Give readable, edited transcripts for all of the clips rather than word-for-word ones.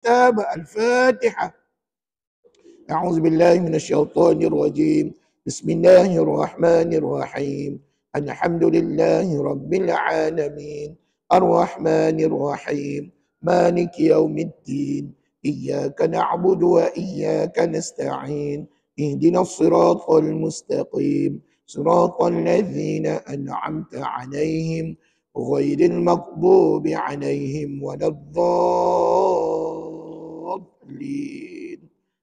الكتاب. الفاتحة. أعوذ بالله من الشيطان الرجيم. بسم الله الرحمن الرحيم. الحمد لله رب العالمين الرحمن الرحيم مالك يوم الدين إياك نعبد وإياك نستعين اهدنا الصراط المستقيم صراط الذين أنعمت عليهم غير المغضوب عليهم ولا الضالين.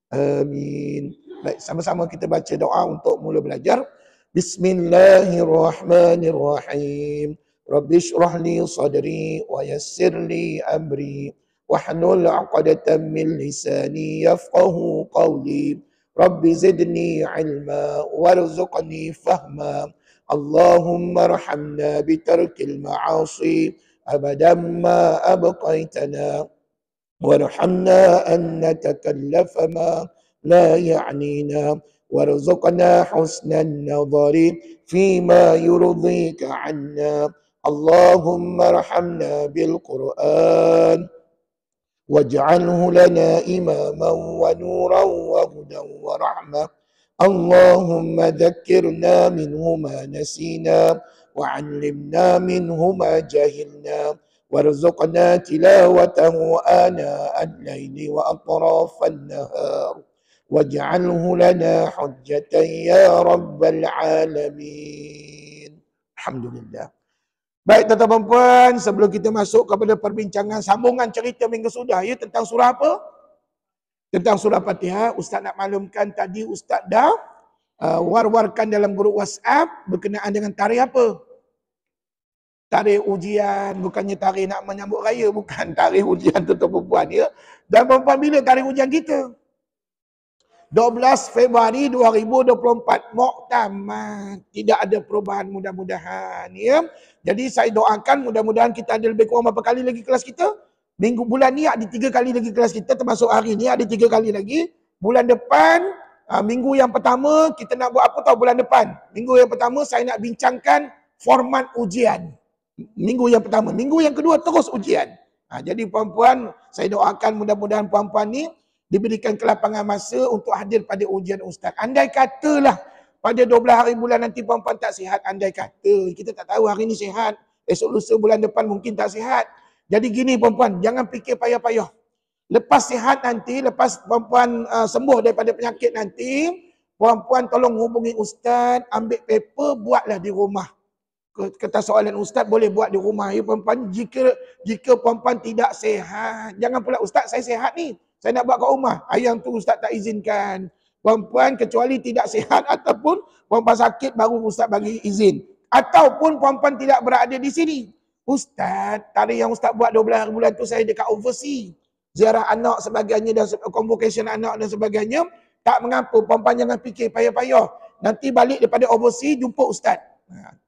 Amin. Baik, sama-sama kita baca doa untuk mula belajar. Bismillahirrahmanirrahim. Rabbi shrah li sadri wa yassir li amri wahlul 'uqdatam min lisani yafqahu qawli. Rabbi zidni ilma warzuqni fahma. Allahumma arhamna bitarkil ma'asi abadan ma abqaitana. وارحمنا أن نتكلف ما لا يعنينا وارزقنا حسن النظر فيما يرضيك عنا. اللهم ارحمنا بالقرآن واجعله لنا إماما ونورا وهدى ورحمة. اللهم ذكرنا منه ما نسينا وعلمنا منه ما جهلنا وارزقنا تلاوته آناء الليل وأطراف النهار واجعله لنا حجة يا رب العالمين. Alhamdulillah. Baik tuan-tuan dan puan, sebelum kita masuk kepada perbincangan sambungan cerita minggu sudah ya tentang surah apa? Tentang surah Fatihah. Ustaz nak maklumkan tadi Ustaz dah war-warkan dalam grup WhatsApp berkenaan dengan tarikh apa? Tarikh ujian, bukannya tarikh nak menyambut raya, bukan tarikh ujian tuan-tuan perempuan ya. Dan perempuan bila tarikh ujian kita? 12 Februari 2024, Muktamad. Tidak ada perubahan mudah-mudahan ya. Jadi saya doakan mudah-mudahan kita ada lebih kurang berapa kali lagi kelas kita? Minggu bulan ni ada 3 kali lagi kelas kita, termasuk hari ni ada 3 kali lagi. Bulan depan, minggu yang pertama kita nak buat apa tahu bulan depan? Minggu yang pertama saya nak bincangkan format ujian. Minggu yang pertama, minggu yang kedua terus ujian. Jadi puan-puan, saya doakan mudah-mudahan puan-puan ni diberikan kelapangan masa untuk hadir pada ujian Ustaz. Andai katalah pada 12 hari bulan nanti puan-puan tak sihat, andai kata, kita tak tahu hari ni sihat, esok lusa bulan depan mungkin tak sihat. Jadi gini puan-puan, jangan fikir payah-payah. Lepas sihat nanti, lepas puan-puan sembuh daripada penyakit nanti, puan-puan tolong hubungi Ustaz, ambil paper, buatlah di rumah. Kata soalan Ustaz boleh buat di rumah ya puan-puan. Jika puan-puan tidak sihat, jangan pula Ustaz saya sihat ni, saya nak buat kat rumah. Yang tu Ustaz tak izinkan. Puan-puan kecuali tidak sihat ataupun puan-puan sakit baru Ustaz bagi izin. Ataupun puan-puan tidak berada di sini. Ustaz, tarikh yang Ustaz buat 12 hari bulan tu saya dekat overseas. Ziarah anak sebagainya dan convocation anak dan sebagainya. Tak mengapa, puan-puan jangan fikir payah-payah. Nanti balik daripada overseas jumpa Ustaz.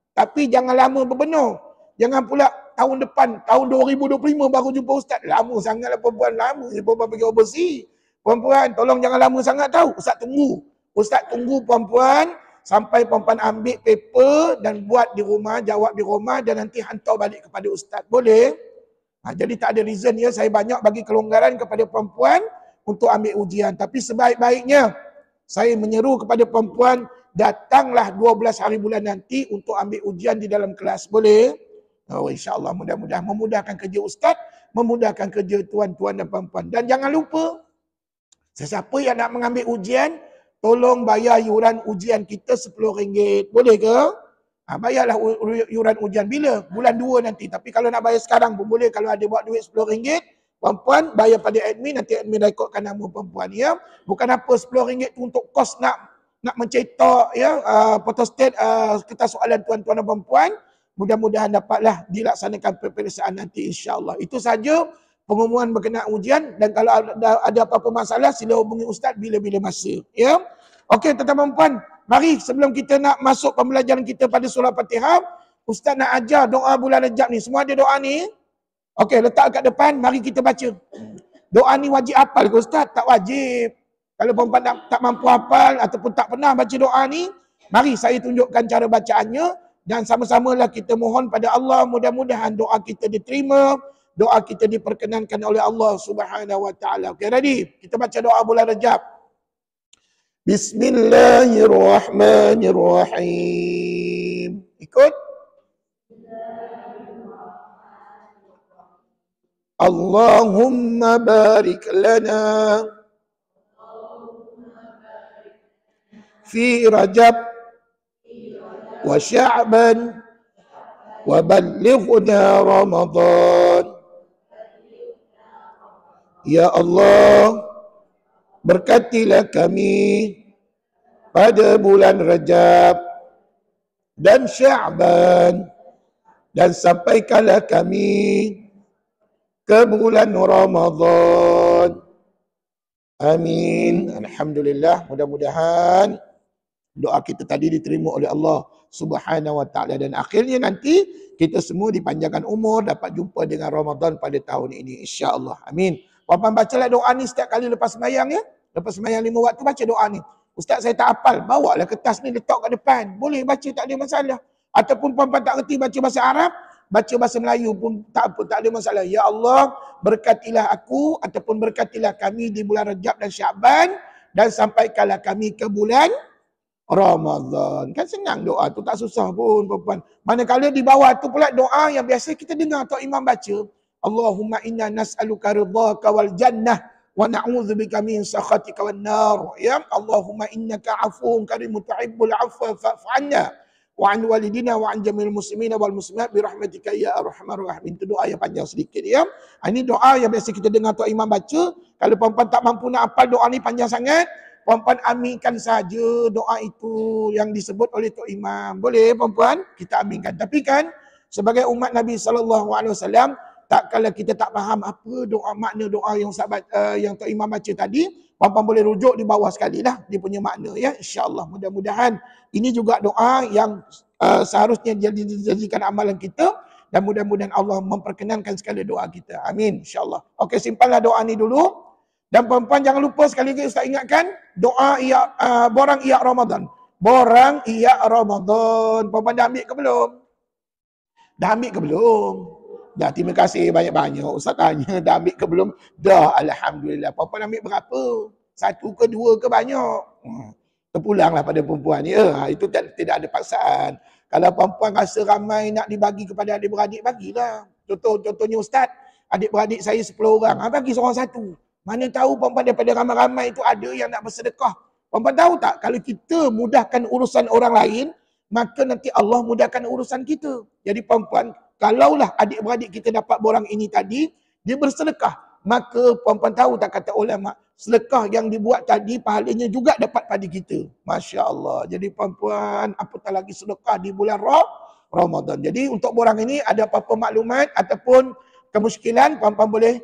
Tapi jangan lama berbenar. Jangan pula tahun depan, tahun 2025 baru jumpa Ustaz. Lama sangatlah perempuan, lama je perempuan pergi overseas. Puan-puan, tolong jangan lama sangat tahu. Ustaz tunggu. Ustaz tunggu puan-puan sampai puan-puan ambil paper dan buat di rumah, jawab di rumah dan nanti hantar balik kepada Ustaz. Boleh? Jadi tak ada reason ya, saya banyak bagi kelonggaran kepada puan-puan untuk ambil ujian. Tapi sebaik-baiknya, saya menyeru kepada puan-puan, datanglah 12 hari bulan nanti untuk ambil ujian di dalam kelas. Boleh? InsyaAllah mudah-mudahan memudahkan kerja Ustaz, memudahkan kerja tuan-tuan dan puan-puan. Dan jangan lupa, sesiapa yang nak mengambil ujian, tolong bayar yuran ujian kita RM10. Boleh ke? Bayarlah yuran ujian. Bila? Bulan 2 nanti. Tapi kalau nak bayar sekarang pun boleh. Kalau ada buat duit RM10, puan-puan bayar pada admin, nanti admin rekodkan nama puan-puan ya. Bukan apa RM10 tu untuk kos nak mencetak ya, photostat kertas soalan tuan-tuan dan puan-puan. Mudah-mudahan dapatlah dilaksanakan peperiksaan nanti insya-Allah. Itu saja pengumuman berkenaan ujian, dan kalau ada apa-apa masalah sila hubungi Ustaz bila-bila masa ya. Okey tuan-tuan dan puan, mari sebelum kita nak masuk pembelajaran kita pada surah Fatihah, Ustaz nak ajar doa bulan Rejab ni. Semua ada doa ni? Okey, letak kat depan, mari kita baca. Doa ni wajib hafal ke Ustaz? Tak wajib. Kalau perempuan tak mampu hafal ataupun tak pernah baca doa ni, mari saya tunjukkan cara bacaannya dan sama-samalah kita mohon pada Allah mudah-mudahan doa kita diterima doa kita diperkenankan oleh Allah Subhanahu wa taala. Okey, ready? Kita baca doa bulan Rajab. Bismillahirrahmanirrahim. Ikut. Allahumma barik lana fi Rajab wa Sya'ban wa ballighna Ramadan. Ya Allah, berkatilah kami pada bulan Rajab dan Sya'ban, dan sampaikanlah kami ke bulan Ramadan. Amin. Alhamdulillah, mudah-mudahan doa kita tadi diterima oleh Allah Subhanahu wa taala, dan akhirnya nanti kita semua dipanjangkan umur, dapat jumpa dengan Ramadan pada tahun ini, insya-Allah. Amin. Puan-puan bacalah doa ni setiap kali lepas sembahyang ya. Lepas sembahyang 5 waktu baca doa ni. Ustaz saya tak hafal, bawalah kertas ni letak kat depan. Boleh baca, tak ada masalah. Ataupun puan-puan tak reti baca bahasa Arab, baca bahasa Melayu pun tak apa, tak ada masalah. Ya Allah, berkatilah aku ataupun berkatilah kami di bulan Rajab dan Sya'ban, dan sampaikanlah kami ke bulan Ramadan. Kan senang doa tu, tak susah pun puan-puan. Manakala di bawah tu pula doa yang biasa kita dengar Tok Imam baca. Allahumma inna nas'aluka ridhaka wal jannah wa na'udzubika min sakhatika wan nar. Ya Allahumma innaka afuwun karimun tuhibbul afwa fa'fu 'anna wa 'an walidina wa 'an jamil muslimina wal muslimat bi rahmatika ya arhamar rahimin. Itu doa yang panjang sedikit ya. Ini doa yang biasa kita dengar Tok Imam baca. Kalau puan-puan tak mampu nak hafal doa ni panjang sangat, puan-puan aminkan saja doa itu yang disebut oleh Tok Imam. Boleh puan-puan? Kita aminkan. Tapi kan sebagai umat Nabi SAW, tak kalau kita tak faham apa doa, makna doa yang sahabat yang Tok Imam baca tadi, puan-puan boleh rujuk di bawah sekali lah dia punya makna ya. Insya-Allah mudah-mudahan ini juga doa yang seharusnya dijadikan amalan kita, dan mudah-mudahan Allah memperkenankan segala doa kita. Amin insya-Allah. Okey, simpanlah doa ni dulu. Dan puan-puan jangan lupa sekali lagi Ustaz ingatkan, doa iya borang iya Ramadan. Borang iya Ramadan. Puan-puan dah ambil ke belum? Dah ambil ke belum? Dah, terima kasih banyak-banyak. Ustaz tanya, dah ambil ke belum? Dah, Alhamdulillah. Puan-puan ambil berapa? 1 ke 2 ke banyak? Terpulanglah pada perempuan. Ya, itu tidak ada paksaan. Kalau perempuan rasa ramai nak dibagi kepada adik-beradik, bagilah. Contohnya Ustaz, adik-beradik saya 10 orang. Bagi seorang 1. Mana tahu perempuan daripada ramai-ramai itu ada yang nak bersedekah. Perempuan tahu tak? Kalau kita mudahkan urusan orang lain, maka nanti Allah mudahkan urusan kita. Jadi perempuan, kalaulah adik-beradik kita dapat borang ini tadi, dia bersedekah, maka puan-puan tahu tak kata ulama, sedekah yang dibuat tadi pahalanya juga dapat pada kita. Masya Allah. Jadi puan-puan, apatah lagi sedekah di bulan Ramadan. Jadi untuk borang ini ada apa-apa maklumat ataupun kemusykilan, puan-puan boleh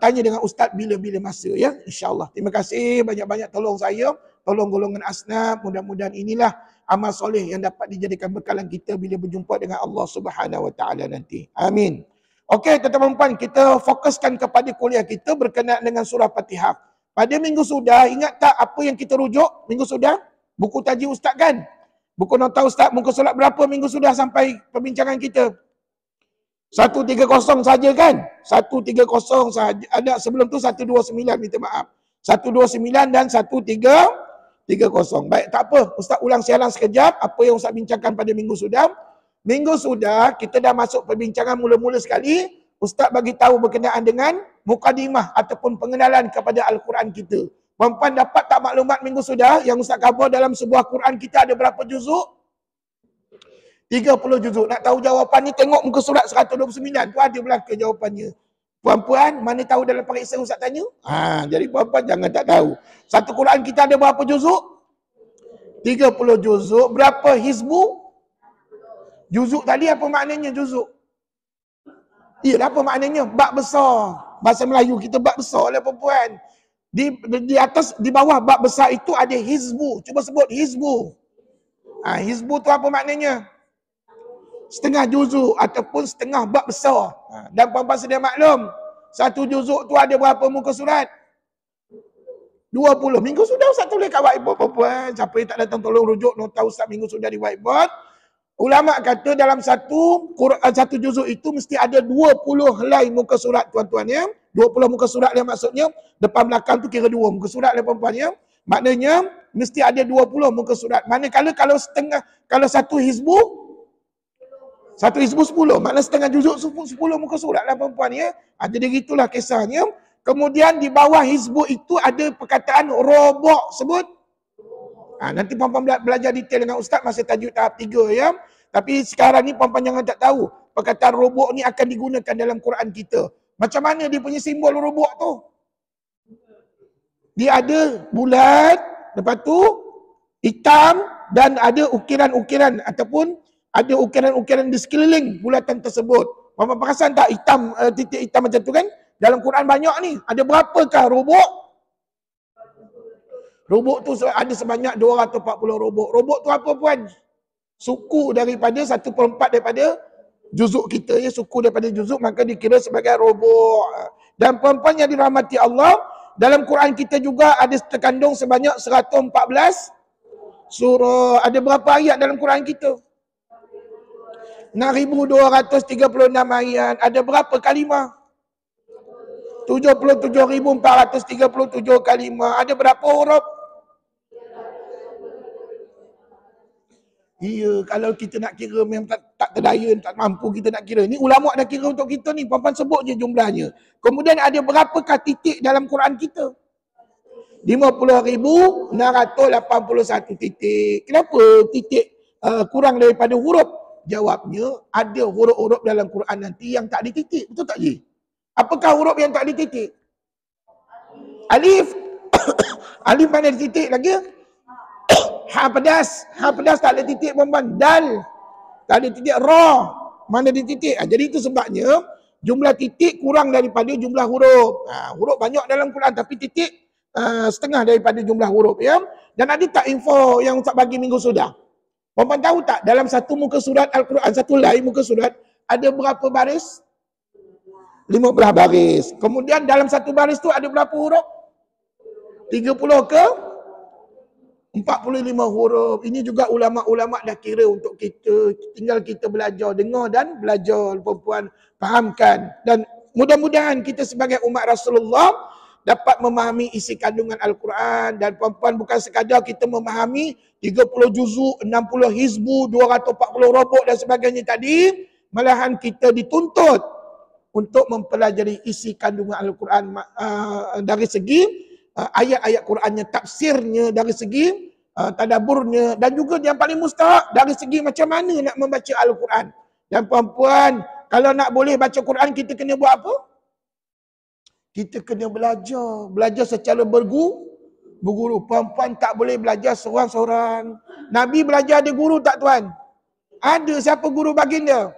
tanya dengan Ustaz bila-bila masa ya. InsyaAllah. Terima kasih banyak-banyak tolong saya, tolong golongan asnaf. Mudah-mudahan inilah amal soleh yang dapat dijadikan bekalan kita bila berjumpa dengan Allah Subhanahu wa taala nanti. Amin. Okey, tuan-tuan puan, kita fokuskan kepada kuliah kita berkenaan dengan surah Fatihah. Pada minggu sudah, ingat tak apa yang kita rujuk minggu sudah? Buku taji Ustaz kan? Buku nota Ustaz, muka surat berapa minggu sudah sampai perbincangan kita? 130 saja kan? 130 saja. Ada sebelum tu 129, minta maaf. 129 dan 130. Baik, tak apa. Ustaz ulang siaran sekejap apa yang Ustaz bincangkan pada minggu sudah. Minggu sudah kita dah masuk perbincangan mula-mula sekali. Ustaz bagi tahu berkenaan dengan mukadimah ataupun pengenalan kepada Al-Quran kita. Puan-puan dapat tak maklumat minggu sudah yang Ustaz cover dalam sebuah Quran kita ada berapa juzuk? 30 juzuk. Nak tahu jawapan ni tengok muka surat 129. Tu ada belaka jawapannya. Puan-puan, mana tahu dalam periksa Ustaz tanya? Jadi puan-puan jangan tak tahu. Satu Quran kita ada berapa juzuk? 30 juzuk. Berapa hizbu? Juzuk tadi apa maknanya juzuk? Iyalah apa maknanya? Bab besar. Bahasa Melayu kita bab besar lah puan-puan. Di atas, di bawah bab besar itu ada hizbu. Cuba sebut hizbu. Hizbu tu apa maknanya? Setengah juzuk ataupun setengah bab besar. Dan puan-puan sedia maklum, satu juzuk tu ada berapa muka surat? 20. Minggu sudah Ustaz tulis kat whiteboard puan-puan. Siapa yang tak datang tolong rujuk nota Ustaz minggu sudah di whiteboard. Ulama kata dalam satu juzuk itu mesti ada 20 helai muka surat tuan-tuan ya. 20 muka surat yang maksudnya depan belakang tu kira 2 muka surat ya puan-puan ya. Maknanya mesti ada 20 muka surat. Manakala kalau satu hizbu 10, maknanya setengah juzuk 10 muka surat lah puan-puan ya. Jadi itulah kisahnya. Kemudian di bawah hizbu itu ada perkataan robok sebut. Nanti puan-puan belajar detail dengan ustaz masa tajuk tahap 3 ya. Tapi sekarang ni puan-puan jangan tak tahu. Perkataan robok ni akan digunakan dalam Quran kita. Macam mana dia punya simbol robok tu? Dia ada bulat, lepas tu hitam dan ada ukiran-ukiran ataupun ada ukiran-ukiran di sekeliling bulatan tersebut. Puan-puan perasan tak hitam, titik hitam macam tu kan? Dalam Quran banyak ni. Ada berapakah robok? Robok tu ada sebanyak 240 robok. Robok tu apa puan? Suku daripada 1/4 daripada juzuk kita ya. Suku daripada juzuk maka dikira sebagai robok. Dan puan-puan yang dirahmati Allah, dalam Quran kita juga ada terkandung sebanyak 114 surah. Ada berapa ayat dalam Quran kita? 6,236 ayat. Ada berapa kalimah? 77,437 kalimah. Ada berapa huruf? Ya, kalau kita nak kira memang tak terdaya, tak mampu kita nak kira. Ni ulama dah kira untuk kita ni, puan-puan sebut je jumlahnya. Kemudian ada berapakah titik dalam Quran kita? 50,681 titik. Kenapa titik kurang daripada huruf? Jawabnya, ada huruf-huruf dalam Quran nanti yang tak dititik. Betul tak je? Apakah huruf yang tak dititik? Alif. Alif mana dititik lagi? Ha pedas tak ada titik puan-puan. Dal tak ada titik. Ra mana ada titik. Jadi itu sebabnya jumlah titik kurang daripada jumlah huruf. Huruf banyak dalam Quran tapi titik setengah daripada jumlah huruf ya. Dan ada tak info yang Ustaz bagi minggu sudah? Puan-puan tahu tak dalam satu muka surat Al-Quran, satu helai muka surat ada berapa baris? 15 baris. Kemudian dalam satu baris tu ada berapa huruf? 30 ke 45 huruf. Ini juga ulama-ulama dah kira untuk kita. Tinggal kita belajar, dengar dan belajar, puan-puan fahamkan. Dan mudah-mudahan kita sebagai umat Rasulullah dapat memahami isi kandungan Al-Quran. Dan puan-puan bukan sekadar kita memahami 30 juzuk, 60 hizbu, 240 robok dan sebagainya tadi. Malahan kita dituntut untuk mempelajari isi kandungan Al-Quran dari segi ayat-ayat Qurannya, tafsirnya, dari segi tadaburnya, dan juga yang paling mustahak dari segi macam mana nak membaca Al-Quran. Dan puan-puan, kalau nak boleh baca Quran, kita kena buat apa? Kita kena belajar. Belajar secara berguru. Puan-puan tak boleh belajar seorang-seorang. Nabi belajar ada guru tak tuan? Ada. Siapa guru baginda?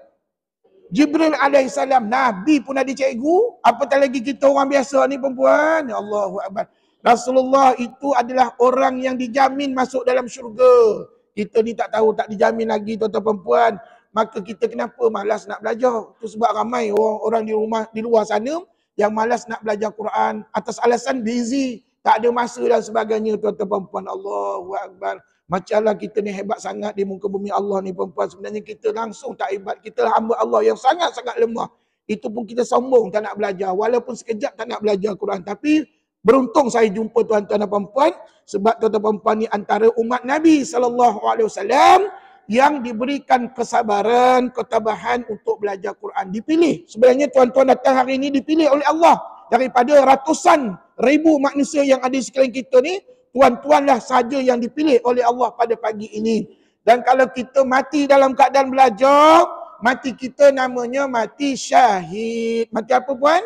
Jibril alaihissalam. Nabi pun ada cikgu. Apatah lagi kita orang biasa ni perempuan. Ya Allahu Akbar. Rasulullah itu adalah orang yang dijamin masuk dalam syurga. Kita ni tak tahu, tak dijamin lagi tuan-tuan perempuan. Maka kita kenapa malas nak belajar? Itu sebab ramai orang di luar sana yang malas nak belajar Quran atas alasan busy, tak ada masa dan sebagainya tuan-tuan perempuan. Allahu Akbar. Macamlah kita ni hebat sangat di muka bumi Allah ni perempuan. Sebenarnya kita langsung tak hebat. Kita hamba Allah yang sangat-sangat lemah. Itu pun kita sombong tak nak belajar. Walaupun sekejap tak nak belajar Quran. Tapi beruntung saya jumpa tuan-tuan dan perempuan. Sebab tuan-tuan perempuan ni antara umat Nabi SAW yang diberikan kesabaran, ketabahan untuk belajar Quran. Dipilih. Sebenarnya tuan-tuan datang hari ini dipilih oleh Allah. Daripada ratusan ribu manusia yang ada di sekeliling kita ni, tuan-tuanlah saja yang dipilih oleh Allah pada pagi ini. Dan kalau kita mati dalam keadaan belajar, mati kita namanya mati syahid. Mati apa puan?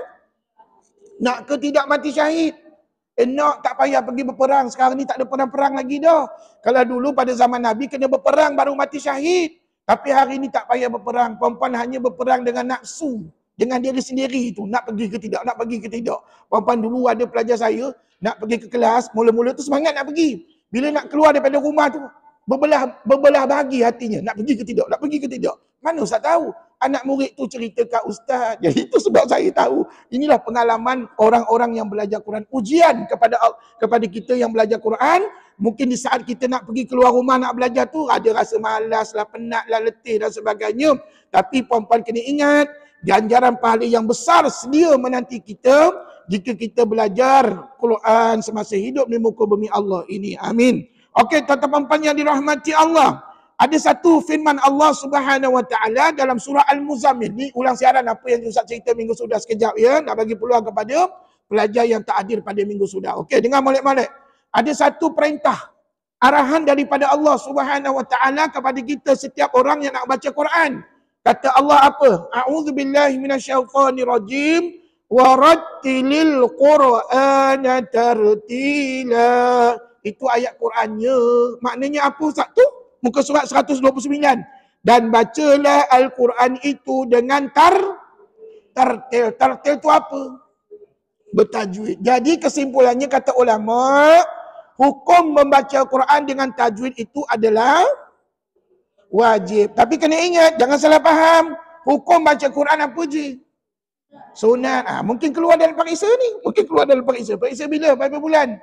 Nak ke tidak mati syahid? Nak, tak payah pergi berperang. Sekarang ni tak ada perang lagi dah. Kalau dulu pada zaman Nabi kena berperang baru mati syahid. Tapi hari ni tak payah berperang. Perempuan hanya berperang dengan nafsu. Dengan diri sendiri tu. Nak pergi ke tidak, nak pergi ke tidak. Perempuan dulu ada pelajar saya, nak pergi ke kelas, mula-mula tu semangat nak pergi. Bila nak keluar daripada rumah tu, berbelah bagi hatinya. Nak pergi ke tidak, nak pergi ke tidak. Mana Ustaz tahu? anak murid tu cerita kat ustaz. Jadi itu sebab saya tahu. Inilah pengalaman orang-orang yang belajar Quran. Ujian kepada kita yang belajar Quran. Mungkin di saat kita nak pergi keluar rumah nak belajar tu, ada rasa malas lah, penat lah, letih dan sebagainya. Tapi puan-puan kena ingat, ganjaran pahala yang besar sedia menanti kita jika kita belajar Quran semasa hidup di muka bumi Allah ini. Amin. Okey, tuan-tuan puan yang dirahmati Allah. Ada satu firman Allah Subhanahu Wa Taala dalam surah Al-Muzammil. Ni ulang siaran apa yang Ustaz cerita minggu sudah sekejap ya. Nak bagi peluang kepada pelajar yang tak hadir pada minggu sudah. Okey, dengar molek-molek. Ada satu perintah, arahan daripada Allah Subhanahu Wa Taala kepada kita setiap orang yang nak baca Quran. Kata Allah apa? A'udzubillahi minasyaitonirrajim. Warattilil Qur'ana tartila. Itu ayat Qurannya. Maknanya apa Ustaz tu? Muka surat 129. Dan bacalah Al-Quran itu dengan tartil. Tartil itu apa? Bertajwid. Jadi kesimpulannya kata ulama, hukum membaca Quran dengan tajwid itu adalah wajib. Tapi kena ingat, jangan salah faham. Hukum baca Quran apa je? Sunat. Mungkin keluar dalam periksa ni. Mungkin keluar dalam periksa. Periksa bila? Berapa bulan?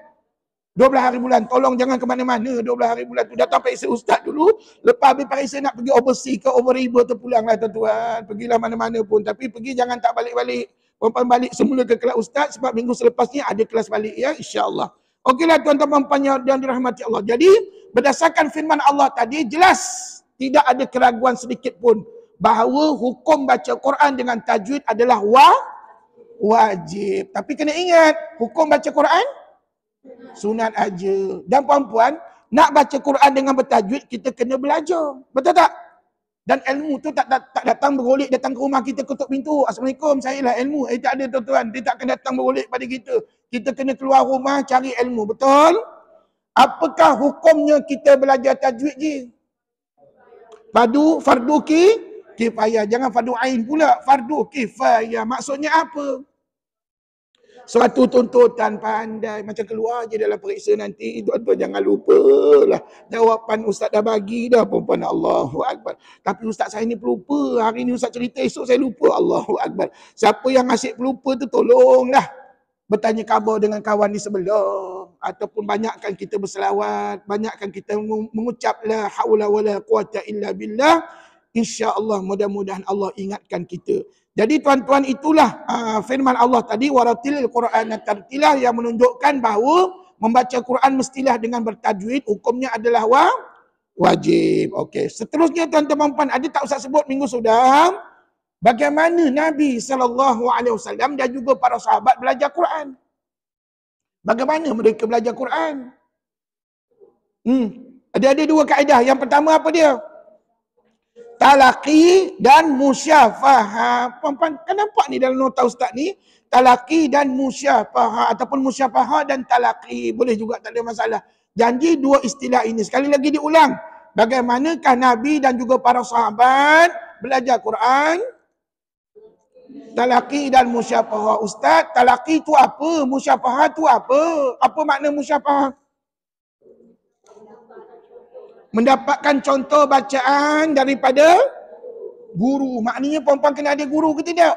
12 hari bulan. Tolong jangan ke mana-mana 12 hari bulan tu. Datang periksa ustaz dulu. Lepas habis periksa nak pergi overseas ke over river terpulanglah tuan-tuan. Pergilah mana-mana pun. Tapi pergi jangan tak balik-balik. Puan-puan balik semula ke kelas ustaz. Sebab minggu selepasnya ada kelas balik ya. InsyaAllah. Okeylah tuan-tuan puan yang dirahmati Allah. Jadi berdasarkan firman Allah tadi jelas. Tidak ada keraguan sedikit pun. Bahawa hukum baca Quran dengan tajwid adalah wajib. Tapi kena ingat. Hukum baca Quran sunat aja. Dan puan-puan, nak baca Quran dengan bertajwid, kita kena belajar. Betul tak? Dan ilmu tu tak datang bergolek datang ke rumah kita ketuk pintu. Assalamualaikum, saya lah ilmu. Tak ada tuan-tuan. Dia tak akan datang bergolek pada kita. Kita kena keluar rumah cari ilmu. Betul? Apakah hukumnya kita belajar tajwid je? Fardu kifayah. Jangan fardu ain pula. Fardu kifayah. Maksudnya apa? Suatu tuntutan pandai. Macam keluar je dalam periksa nanti. Tuan-tuan jangan lupa lah. Jawapan ustaz dah bagi dah. Perempuan Allahu Akbar. Tapi ustaz saya ni pelupa. Hari ni ustaz cerita, esok saya lupa. Allahu Akbar. Siapa yang asyik pelupa tu tolonglah. Bertanya khabar dengan kawan di sebelah. Ataupun banyakkan kita berselawat. Banyakkan kita mengucap la haula wala quwata illa billah. InsyaAllah mudah-mudahan Allah ingatkan kita. Jadi tuan-tuan itulah firman Allah tadi waratilil Qur'ana tartilah yang menunjukkan bahawa membaca Quran mestilah dengan bertajwid, hukumnya adalah wajib. Okey, seterusnya tuan-tuan puan, ada tak Ustaz sebut minggu sudah bagaimana Nabi SAW dan juga para sahabat belajar Quran. Bagaimana mereka belajar Quran? Ada dua kaedah. Yang pertama apa dia? Talaqi dan musyafahah. Puan-puan, kan nampak ni dalam nota ustaz ni? Talaqi dan musyafahah ataupun musyafahah dan talaqi. Boleh juga, tak ada masalah. Janji dua istilah ini. Sekali lagi diulang. Bagaimanakah Nabi dan juga para sahabat belajar Quran? Talaqi dan musyafahah. Ustaz, talaqi tu apa? Musyafahah tu apa? Apa makna musyafahah? Mendapatkan contoh bacaan daripada guru. Maknanya puan-puan kena ada guru ke tidak?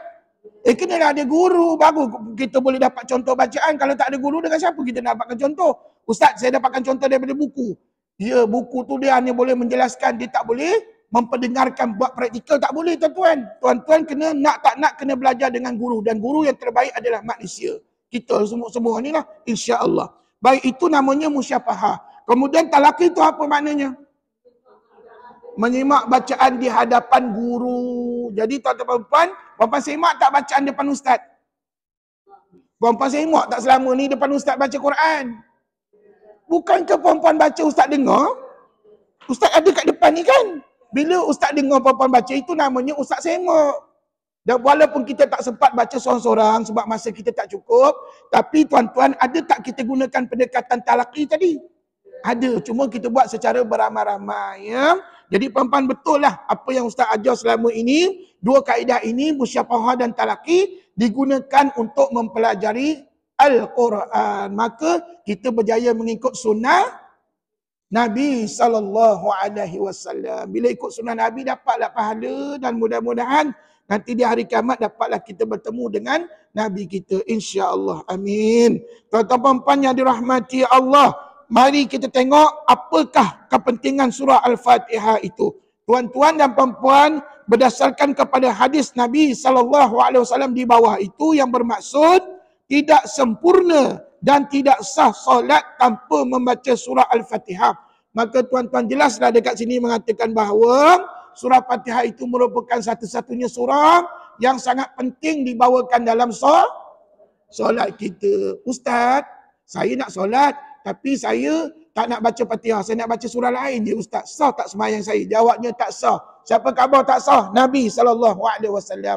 Kena ada guru baru kita boleh dapat contoh bacaan. Kalau tak ada guru, dengan siapa kita nak dapatkan contoh? Ustaz, saya dapatkan contoh daripada buku. Ya, buku tu dia hanya boleh menjelaskan, dia tak boleh memperdengarkan, buat praktikal tak boleh tuan-tuan. Tuan-tuan kena nak tak nak kena belajar dengan guru. Dan guru yang terbaik adalah manusia. Kita semua ni lah, insya-Allah. Baik, itu namanya musyafahah. Kemudian talaqi itu apa maknanya? Menyimak bacaan di hadapan guru. Jadi tuan-tuan puan-puan semak tak bacaan depan ustaz? Puan-puan semak tak selama ni depan ustaz baca Quran? Bukankah puan-puan baca ustaz dengar? Ustaz ada kat depan ni kan? Bila ustaz dengar puan-puan baca, itu namanya ustaz semak. Dan walaupun kita tak sempat baca seorang-seorang sebab masa kita tak cukup, tapi tuan-tuan, ada tak kita gunakan pendekatan talaqi tadi? Ada, cuma kita buat secara beramai-ramai ya. Jadi puan-puan betul lah apa yang ustaz ajar selama ini, dua kaedah ini musyafahah dan talaqi digunakan untuk mempelajari Al-Quran. Maka kita berjaya mengikut sunnah Nabi SAW. Bila ikut sunnah Nabi dapatlah pahala dan mudah-mudahan nanti di hari kiamat dapatlah kita bertemu dengan Nabi kita, insya-Allah. Amin. Tuan-tuan puan yang dirahmati Allah, mari kita tengok apakah kepentingan surah Al-Fatihah itu. Tuan-tuan dan puan-puan, berdasarkan kepada hadis Nabi SAW di bawah itu yang bermaksud tidak sempurna dan tidak sah solat tanpa membaca surah Al-Fatihah. Maka tuan-tuan jelaslah dekat sini mengatakan bahawa surah Fatihah itu merupakan satu-satunya surah yang sangat penting dibawakan dalam solat kita. Ustaz, saya nak solat tapi saya tak nak baca Fatihah, saya nak baca surah lain je Ustaz. Sah tak sembahyang saya? Jawabnya tak sah. Siapa khabar tak sah? Nabi SAW.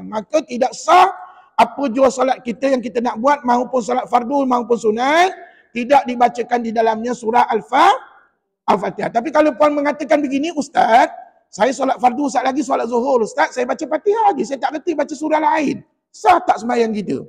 Maka tidak sah apa jua solat kita yang kita nak buat, maupun solat fardu maupun sunat, tidak dibacakan di dalamnya surah Al-Fatihah. Tapi kalau puan mengatakan begini, Ustaz, saya solat fardu, saat lagi solat zuhur, Ustaz, saya baca Fatihah je, saya tak reti baca surah lain. Sah tak sembahyang kita?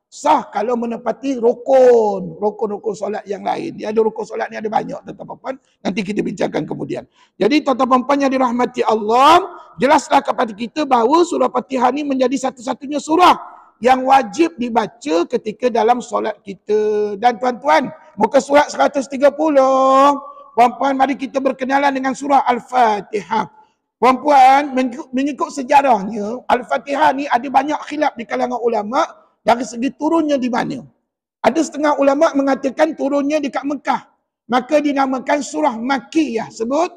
Sah kalau menepati rukun solat yang lain. Dia ada rukun solat ni ada banyak, tuan-tuan puan. Nanti kita bincangkan kemudian. Jadi tuan-tuan puan yang dirahmati Allah, jelaslah kepada kita bahawa surah Fatihah ni menjadi satu-satunya surah yang wajib dibaca ketika dalam solat kita. Dan tuan-tuan, muka surat 130, puan-puan mari kita berkenalan dengan surah Al-Fatihah. Puan-puan, mengikut sejarahnya, Al-Fatihah ni ada banyak khilaf di kalangan ulama dari segi turunnya di mana. Ada setengah ulama mengatakan turunnya dekat Mekah, maka dinamakan surah Makkiyah. Sebut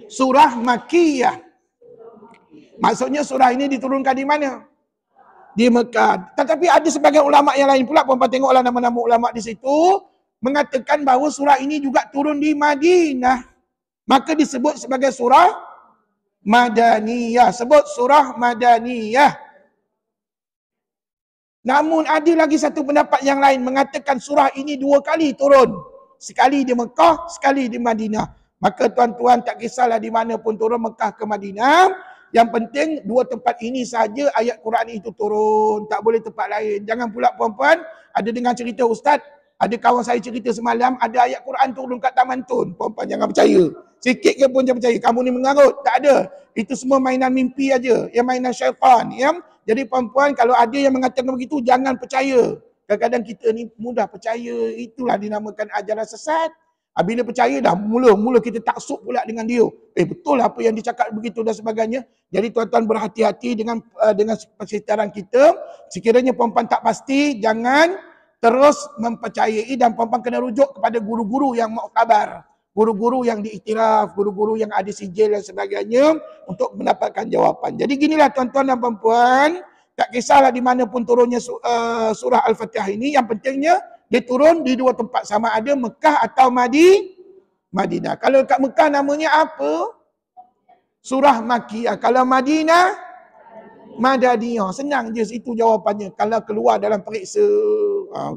surah Makkiyah. Maksudnya surah ini diturunkan di mana? Di Mekah. Tetapi ada sebagian ulama yang lain pula, puan-puan tengoklah nama-nama ulama di situ, mengatakan bahawa surah ini juga turun di Madinah. Maka disebut sebagai surah Madaniyah. Sebut surah Madaniyah. Namun ada lagi satu pendapat yang lain mengatakan surah ini 2 kali turun. Sekali di Mekah, sekali di Madinah. Maka tuan-tuan tak kisahlah di mana pun turun, Mekah ke Madinah. Yang penting 2 tempat ini saja ayat Quran itu turun. Tak boleh tempat lain. Jangan pula puan-puan ada dengar cerita Ustaz, ada kawan saya cerita semalam ada ayat Quran turun kat Taman Tun. Puan-puan jangan percaya. Sikit ke pun jangan percaya. Kamu ni mengarut. Tak ada. Itu semua mainan mimpi aja. Yang mainan syaitan. Ya? Jadi puan-puan kalau ada yang mengatakan begitu, jangan percaya. Kadang-kadang kita ni mudah percaya. Itulah dinamakan ajaran sesat. Bila percaya dah, mula kita taksub pula dengan dia. Betul apa yang dicakap begitu dan sebagainya. Jadi tuan-tuan berhati-hati dengan persitaran kita. Sekiranya puan-puan tak pasti, jangan terus mempercayai dan puan-puan kena rujuk kepada guru-guru yang muktabar. Guru-guru yang diiktiraf, guru-guru yang ada sijil dan sebagainya untuk mendapatkan jawapan. Jadi ginilah tuan-tuan dan puan-puan, tak kisahlah di mana pun turunnya surah Al-Fatihah ini, yang pentingnya dia turun di 2 tempat, sama ada Mekah atau Madinah. Kalau kat Mekah namanya apa? Surah Makkiyah. Kalau Madinah, Madaniyah. Senang je itu jawapannya kalau keluar dalam periksa.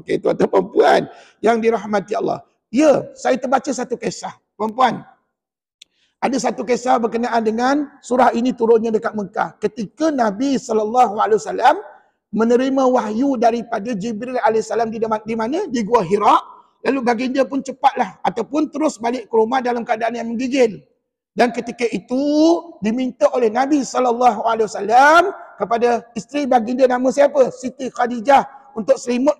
Okey tuan-tuan puan yang dirahmati Allah. Ya, saya terbaca satu kisah. Puan-puan, ada satu kisah berkenaan dengan surah ini turunnya dekat Mekah. Ketika Nabi SAW menerima wahyu daripada Jibril AS di mana? Di Gua Hira. Lalu baginda pun cepatlah ataupun terus balik ke rumah dalam keadaan yang menggigil. Dan ketika itu diminta oleh Nabi SAW kepada isteri baginda nama siapa? Siti Khadijah untuk selimut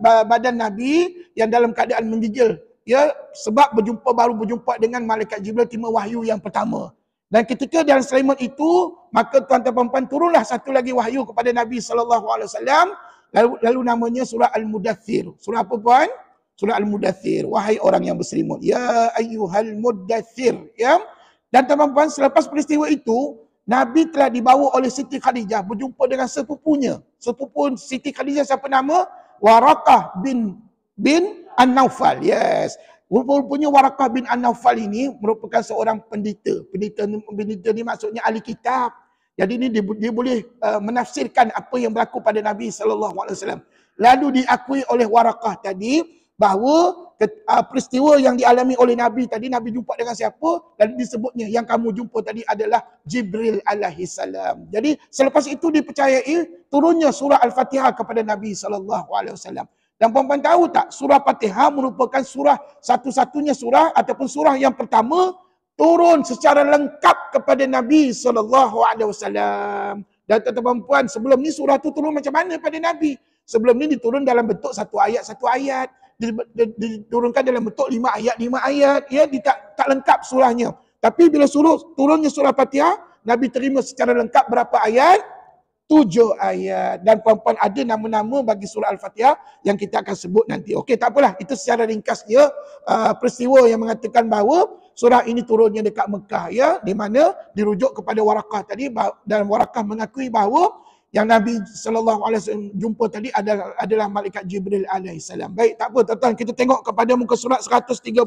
badan Nabi yang dalam keadaan menggigil. Ya, sebab baru berjumpa dengan malaikat Jibril terima wahyu yang pertama. Dan ketika dalam selimut itu, maka tuan-tuan puan turunlah satu lagi wahyu kepada Nabi SAW. Lalu namanya surah Al-Mudaththir. Surah apa puan? Surah Al-Mudaththir. Wahai orang yang berselimut. Ya ayyuhal mudaththir. Ya. Dan tuan-tuan selepas peristiwa itu, Nabi telah dibawa oleh Siti Khadijah berjumpa dengan sepupunya. Sepupu Siti Khadijah siapa nama? Waraqah bin An-Naufal. Yes. Rupanya Waraqah bin An-Naufal ini merupakan seorang pendeta. Pendeta ni maksudnya ahli kitab. Jadi ni dia boleh menafsirkan apa yang berlaku pada Nabi SAW. Lalu diakui oleh Waraqah tadi bahawa peristiwa yang dialami oleh Nabi tadi, Nabi jumpa dengan siapa? Dan disebutnya yang kamu jumpa tadi adalah Jibril alaihissalam. Jadi selepas itu dipercayai turunnya surah Al-Fatihah kepada Nabi SAW. Dan puan-puan tahu tak, surah Fatihah merupakan surah satu-satunya surah ataupun surah yang pertama turun secara lengkap kepada Nabi SAW. Dan tuan-tuan puan, sebelum ni surah tu turun macam mana pada Nabi? Sebelum ni diturun dalam bentuk satu ayat. Diturunkan dalam bentuk 5 ayat. Ya, tak lengkap surahnya. Tapi bila turunnya surah Fatihah, Nabi terima secara lengkap berapa ayat? 7 ayat. Dan puan-puan ada nama-nama bagi surah Al-Fatihah yang kita akan sebut nanti. Okey, tak apalah. Itu secara ringkasnya peristiwa yang mengatakan bahawa surah ini turunnya dekat Mekah, ya, di mana dirujuk kepada Warakah tadi, dan Warakah mengakui bahawa yang Nabi SAW jumpa tadi adalah malaikat Jibril alaihissalam. Baik, tak apa tuan-tuan, kita tengok kepada muka surat 131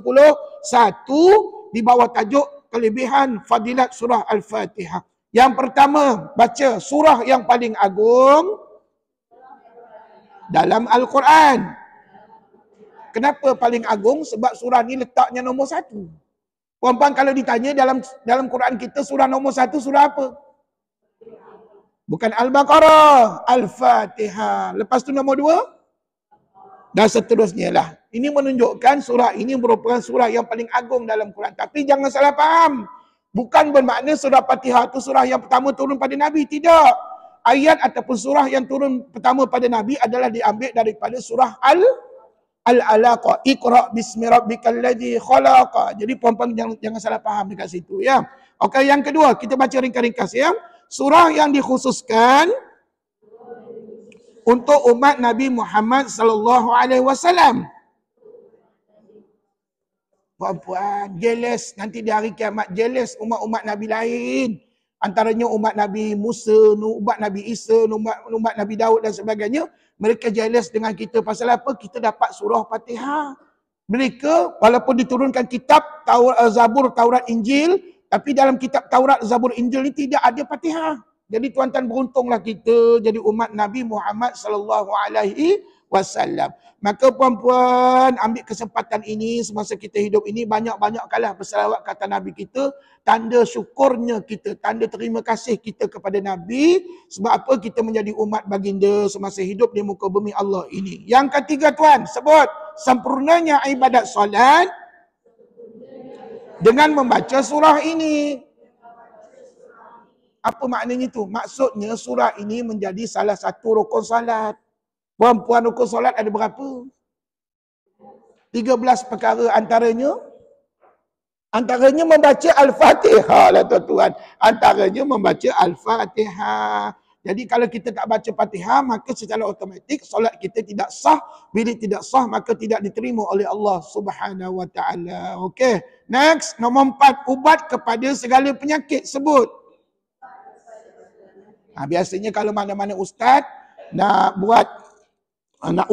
di bawah tajuk kelebihan fadilat surah Al-Fatihah. Yang pertama, baca surah yang paling agung dalam Al-Quran. Kenapa paling agung? Sebab surah ni letaknya nombor 1. Puan-puan kalau ditanya dalam Quran kita surah nombor 1 surah apa? Bukan Al-Baqarah, Al-Fatihah. Lepas tu nombor 2 dan seterusnya lah. Ini menunjukkan surah ini merupakan surah yang paling agung dalam Quran. Tapi jangan salah faham. Bukan bermakna surah Fatihah itu surah yang pertama turun pada Nabi. Tidak. Ayat ataupun surah yang turun pertama pada Nabi adalah diambil daripada surah Al-Alaq. Iqra' bismi rabbikal ladzi khalaq. Jadi puan-puan jangan salah faham dekat situ, ya. Okey, yang kedua, kita baca ringkas-ringkas, ya. Surah yang dikhususkan untuk umat Nabi Muhammad sallallahu alaihi wasallam. Puan-puan, jealous nanti di hari kiamat, jealous umat-umat Nabi lain. Antaranya umat Nabi Musa, umat Nabi Isa, umat Nabi Daud dan sebagainya. Mereka jealous dengan kita pasal apa? Kita dapat surah Fatihah. Mereka walaupun diturunkan kitab Zabur, Taurat, Injil, tapi dalam kitab Taurat, Zabur, Injil ni tidak ada Fatihah. Jadi tuan-tuan, beruntunglah kita jadi umat Nabi Muhammad sallallahu alaihi wasallam. Maka puan-puan, ambil kesempatan ini semasa kita hidup ini, banyak-banyakkanlah berselawat kata Nabi kita, tanda syukurnya kita, tanda terima kasih kita kepada Nabi. Sebab apa? Kita menjadi umat baginda semasa hidup di muka bumi Allah ini. Yang ketiga tuan, sebut sempurnanya ibadat solat dengan membaca surah ini. Apa maknanya itu? Maksudnya surah ini menjadi salah satu rukun salat. Puan-puan, rukun solat ada berapa? 13 perkara, antaranya membaca Al-Fatihah lah tuan-tuan. Antaranya membaca Al-Fatihah. Jadi kalau kita tak baca Fatihah, maka secara automatik solat kita tidak sah. Bila tidak sah, maka tidak diterima oleh Allah Subhanahu wa taala. Okey. Next, nombor 4, ubat kepada segala penyakit. Sebut. Biasanya kalau mana-mana ustaz nak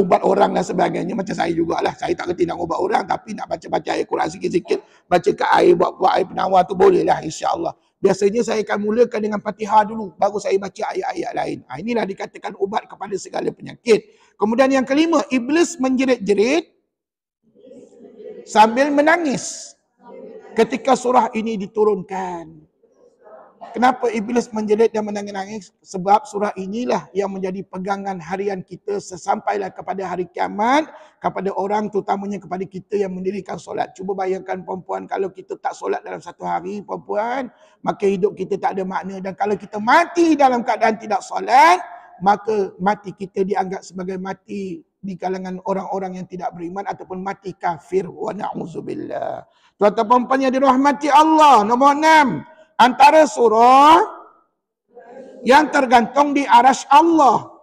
ubat orang dan sebagainya, macam saya jugalah. Saya tak kerti nak ubat orang, tapi nak baca-baca ayat Quran sikit-sikit, baca ke air, buat air penawar tu bolehlah, insya-Allah. Biasanya saya akan mulakan dengan Fatihah dulu, baru saya baca ayat-ayat lain. Inilah dikatakan ubat kepada segala penyakit. Kemudian yang kelima, iblis menjerit-jerit sambil menangis ketika surah ini diturunkan. Kenapa iblis menjerit dan menangis-nangis? Sebab surah inilah yang menjadi pegangan harian kita sesampailah kepada hari kiamat, kepada orang, terutamanya kepada kita yang mendirikan solat. Cuba bayangkan puan-puan, kalau kita tak solat dalam satu hari, puan-puan, maka hidup kita tak ada makna. Dan kalau kita mati dalam keadaan tidak solat, maka mati kita dianggap sebagai mati di kalangan orang-orang yang tidak beriman ataupun mati kafir. Wa na'udzubillah. Tuan-tuan puan-puan yang dirahmati Allah, nombor 6. Antara surah yang tergantung di arasy Allah.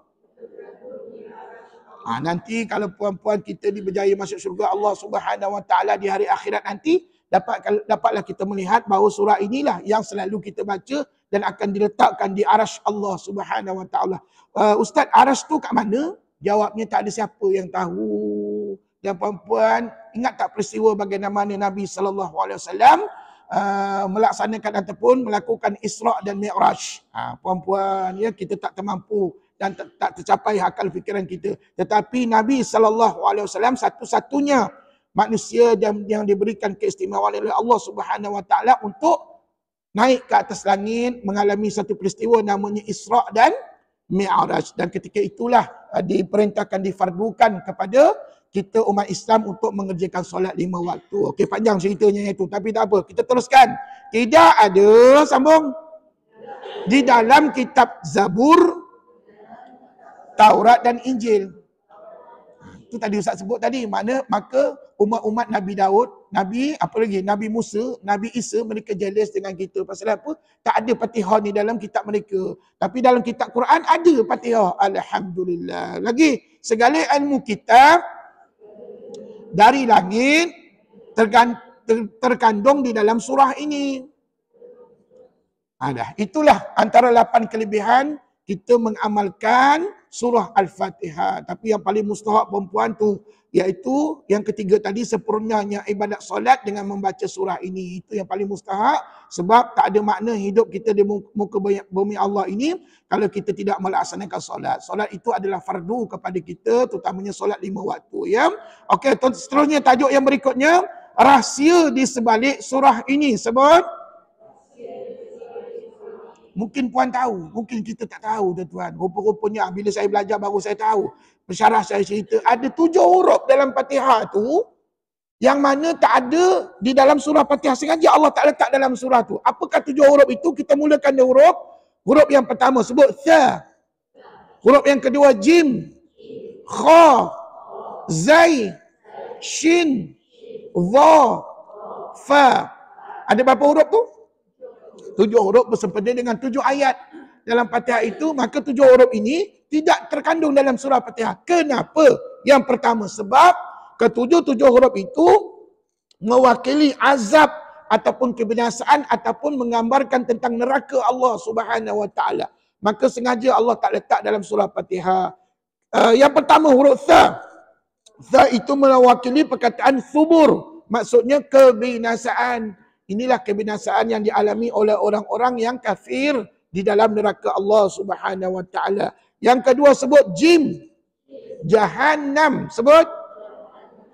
Nanti kalau puan-puan kita berjaya masuk syurga Allah Subhanahu wa taala di hari akhirat nanti, dapatlah kita melihat bahawa surah inilah yang selalu kita baca dan akan diletakkan di arasy Allah Subhanahu wa taala. Ustaz, arasy tu kat mana? Jawabnya tak ada siapa yang tahu. Dan puan-puan, ingat tak peristiwa bagaimana Nabi sallallahu alaihi wasallam melaksanakan ataupun melakukan Isra' dan Mi'raj. Puan-puan, ya, kita tak termampu dan tak tercapai akal fikiran kita. Tetapi Nabi SAW satu-satunya manusia yang diberikan keistimewaan oleh Allah Subhanahu Wa Taala untuk naik ke atas langit, mengalami satu peristiwa namanya Isra' dan Mi'raj. Dan ketika itulah diperintahkan, difardukan kepada kita umat Islam untuk mengerjakan solat 5 waktu. Okey, panjang ceritanya itu. Tapi tak apa, kita teruskan. Tidak ada, sambung. Di dalam kitab Zabur, Taurat dan Injil. Itu tadi Ustaz sebut tadi. Maka umat-umat Nabi Daud, Nabi Musa, Nabi Isa, mereka jealous dengan kita. Pasal apa? Tak ada Fatihah ni dalam kitab mereka. Tapi dalam kitab Quran ada Fatihah. Alhamdulillah. Lagi, segala ilmu kitab dari langit terkandung di dalam surah ini. Itulah antara 8 kelebihan kita mengamalkan surah Al-Fatihah. Tapi yang paling mustahak perempuan tu, iaitu yang ketiga tadi, sempurnanya ibadat solat dengan membaca surah ini. Itu yang paling mustahak, sebab tak ada makna hidup kita di muka bumi Allah ini kalau kita tidak melaksanakan solat. Solat itu adalah fardu kepada kita, terutamanya solat 5 waktu. Ya. Okey, seterusnya tajuk yang berikutnya, rahsia di sebalik surah ini. Sebut. Mungkin puan tahu, mungkin kita tak tahu tuan-tuan. Rupa-rupanya bila saya belajar baru saya tahu. Pensyarah saya cerita, ada 7 huruf dalam Fatihah tu yang mana tak ada di dalam surah Fatihah. Sengaja Allah tak letak dalam surah tu. Apakah 7 huruf itu? Kita mulakan dari huruf. Huruf yang pertama sebut tha. Huruf yang kedua jim, kha, zai, shin, dha, fa. Ada berapa huruf tu? 7 huruf bersempena dengan 7 ayat dalam Fatihah itu. Maka 7 huruf ini tidak terkandung dalam surah Fatihah. Kenapa? Yang pertama, sebab ketujuh-tujuh huruf itu mewakili azab ataupun kebinasaan ataupun menggambarkan tentang neraka Allah Subhanahu Wa Taala. Maka sengaja Allah tak letak dalam surah Fatihah. Yang pertama huruf tha. Tha itu mewakili perkataan subur. Maksudnya kebinasaan. Inilah kebinasaan yang dialami oleh orang-orang yang kafir di dalam neraka Allah Subhanahu Wa Taala. Yang kedua sebut jim. Jahannam. Sebut.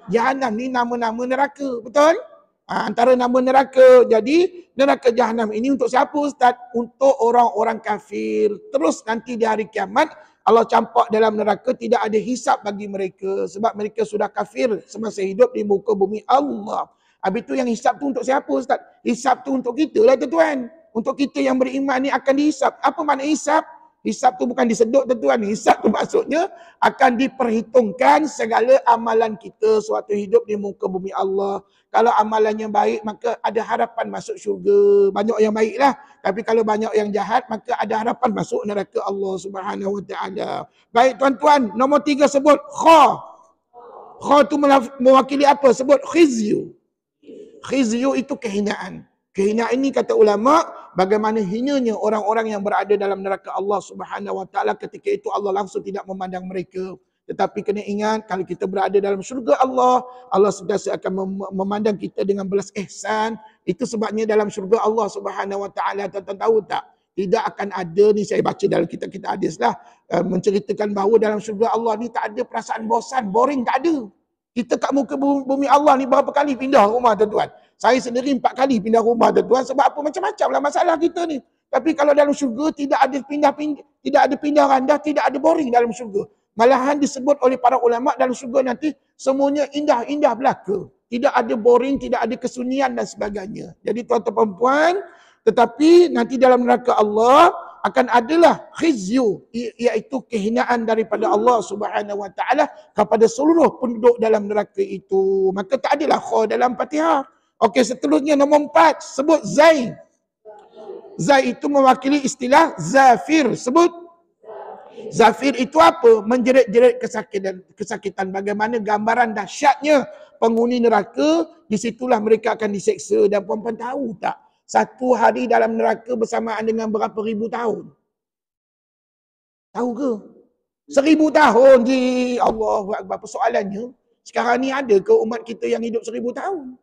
Jahannam ni nama-nama neraka. Betul? Antara nama neraka. Jadi neraka Jahannam ini untuk siapa Ustaz? Untuk orang-orang kafir. Terus nanti di hari kiamat Allah campak dalam neraka, tidak ada hisap bagi mereka. Sebab mereka sudah kafir semasa hidup di muka bumi Allah. Habis itu yang hisap tu untuk siapa Ustaz? Hisap tu untuk kita lah tuan-tuan. Untuk kita yang beriman ni akan dihisap. Apa makna hisap? Hisap tu bukan disedut tuan-tuan. Hisap tu maksudnya akan diperhitungkan segala amalan kita suatu hidup di muka bumi Allah. Kalau amalannya baik maka ada harapan masuk syurga. Banyak yang baik lah. Tapi kalau banyak yang jahat maka ada harapan masuk neraka Allah Subhanahu Wa Taala. Baik tuan-tuan, nombor 3 sebut kha. Kha tu mewakili apa? Sebut khizyu. Khizyu itu kehinaan. Kehinaan ini kata ulama, bagaimana hinanya orang-orang yang berada dalam neraka Allah Subhanahu Wa Taala. Ketika itu Allah langsung tidak memandang mereka. Tetapi kena ingat, kalau kita berada dalam syurga Allah, Allah sentiasa akan memandang kita dengan belas ihsan. Itu sebabnya dalam syurga Allah Subhanahu Wa Taala, tuan-tuan tahu tak? Tidak akan ada, ni saya baca dalam kitab-kitab hadis lah, menceritakan bahawa dalam syurga Allah ni tak ada perasaan bosan, boring, tak ada. Kita kat muka bumi Allah ni berapa kali pindah rumah tuan-tuan. Saya sendiri 4 kali pindah rumah tuan-tuan. Sebab apa? Macam-macam lah masalah kita ni. Tapi kalau dalam syurga tidak ada tidak ada pindah randah, tidak ada boring dalam syurga. Malahan disebut oleh para ulama dalam syurga nanti semuanya indah-indah belaka. Tidak ada boring, tidak ada kesunyian dan sebagainya. Jadi tuan-tuan perempuan, tetapi nanti dalam neraka Allah akan adalah khizyu, iaitu kehinaan daripada Allah Subhanahu Wa Taala kepada seluruh penduduk dalam neraka itu. Maka tak adalah kha dalam Fatihah. Okey, seterusnya nombor 4 sebut zai. Zai itu mewakili istilah zafir. Sebut. Zafir itu apa? Menjerit-jerit kesakitan. Bagaimana gambaran dahsyatnya penghuni neraka, disitulah mereka akan diseksa. Dan puan-puan tahu tak? 1 hari dalam neraka bersamaan dengan berapa ribu tahun? Tahu ke? 1000 tahun je. Allahu Akbar. Persoalannya, sekarang ni ada ke umat kita yang hidup 1000 tahun?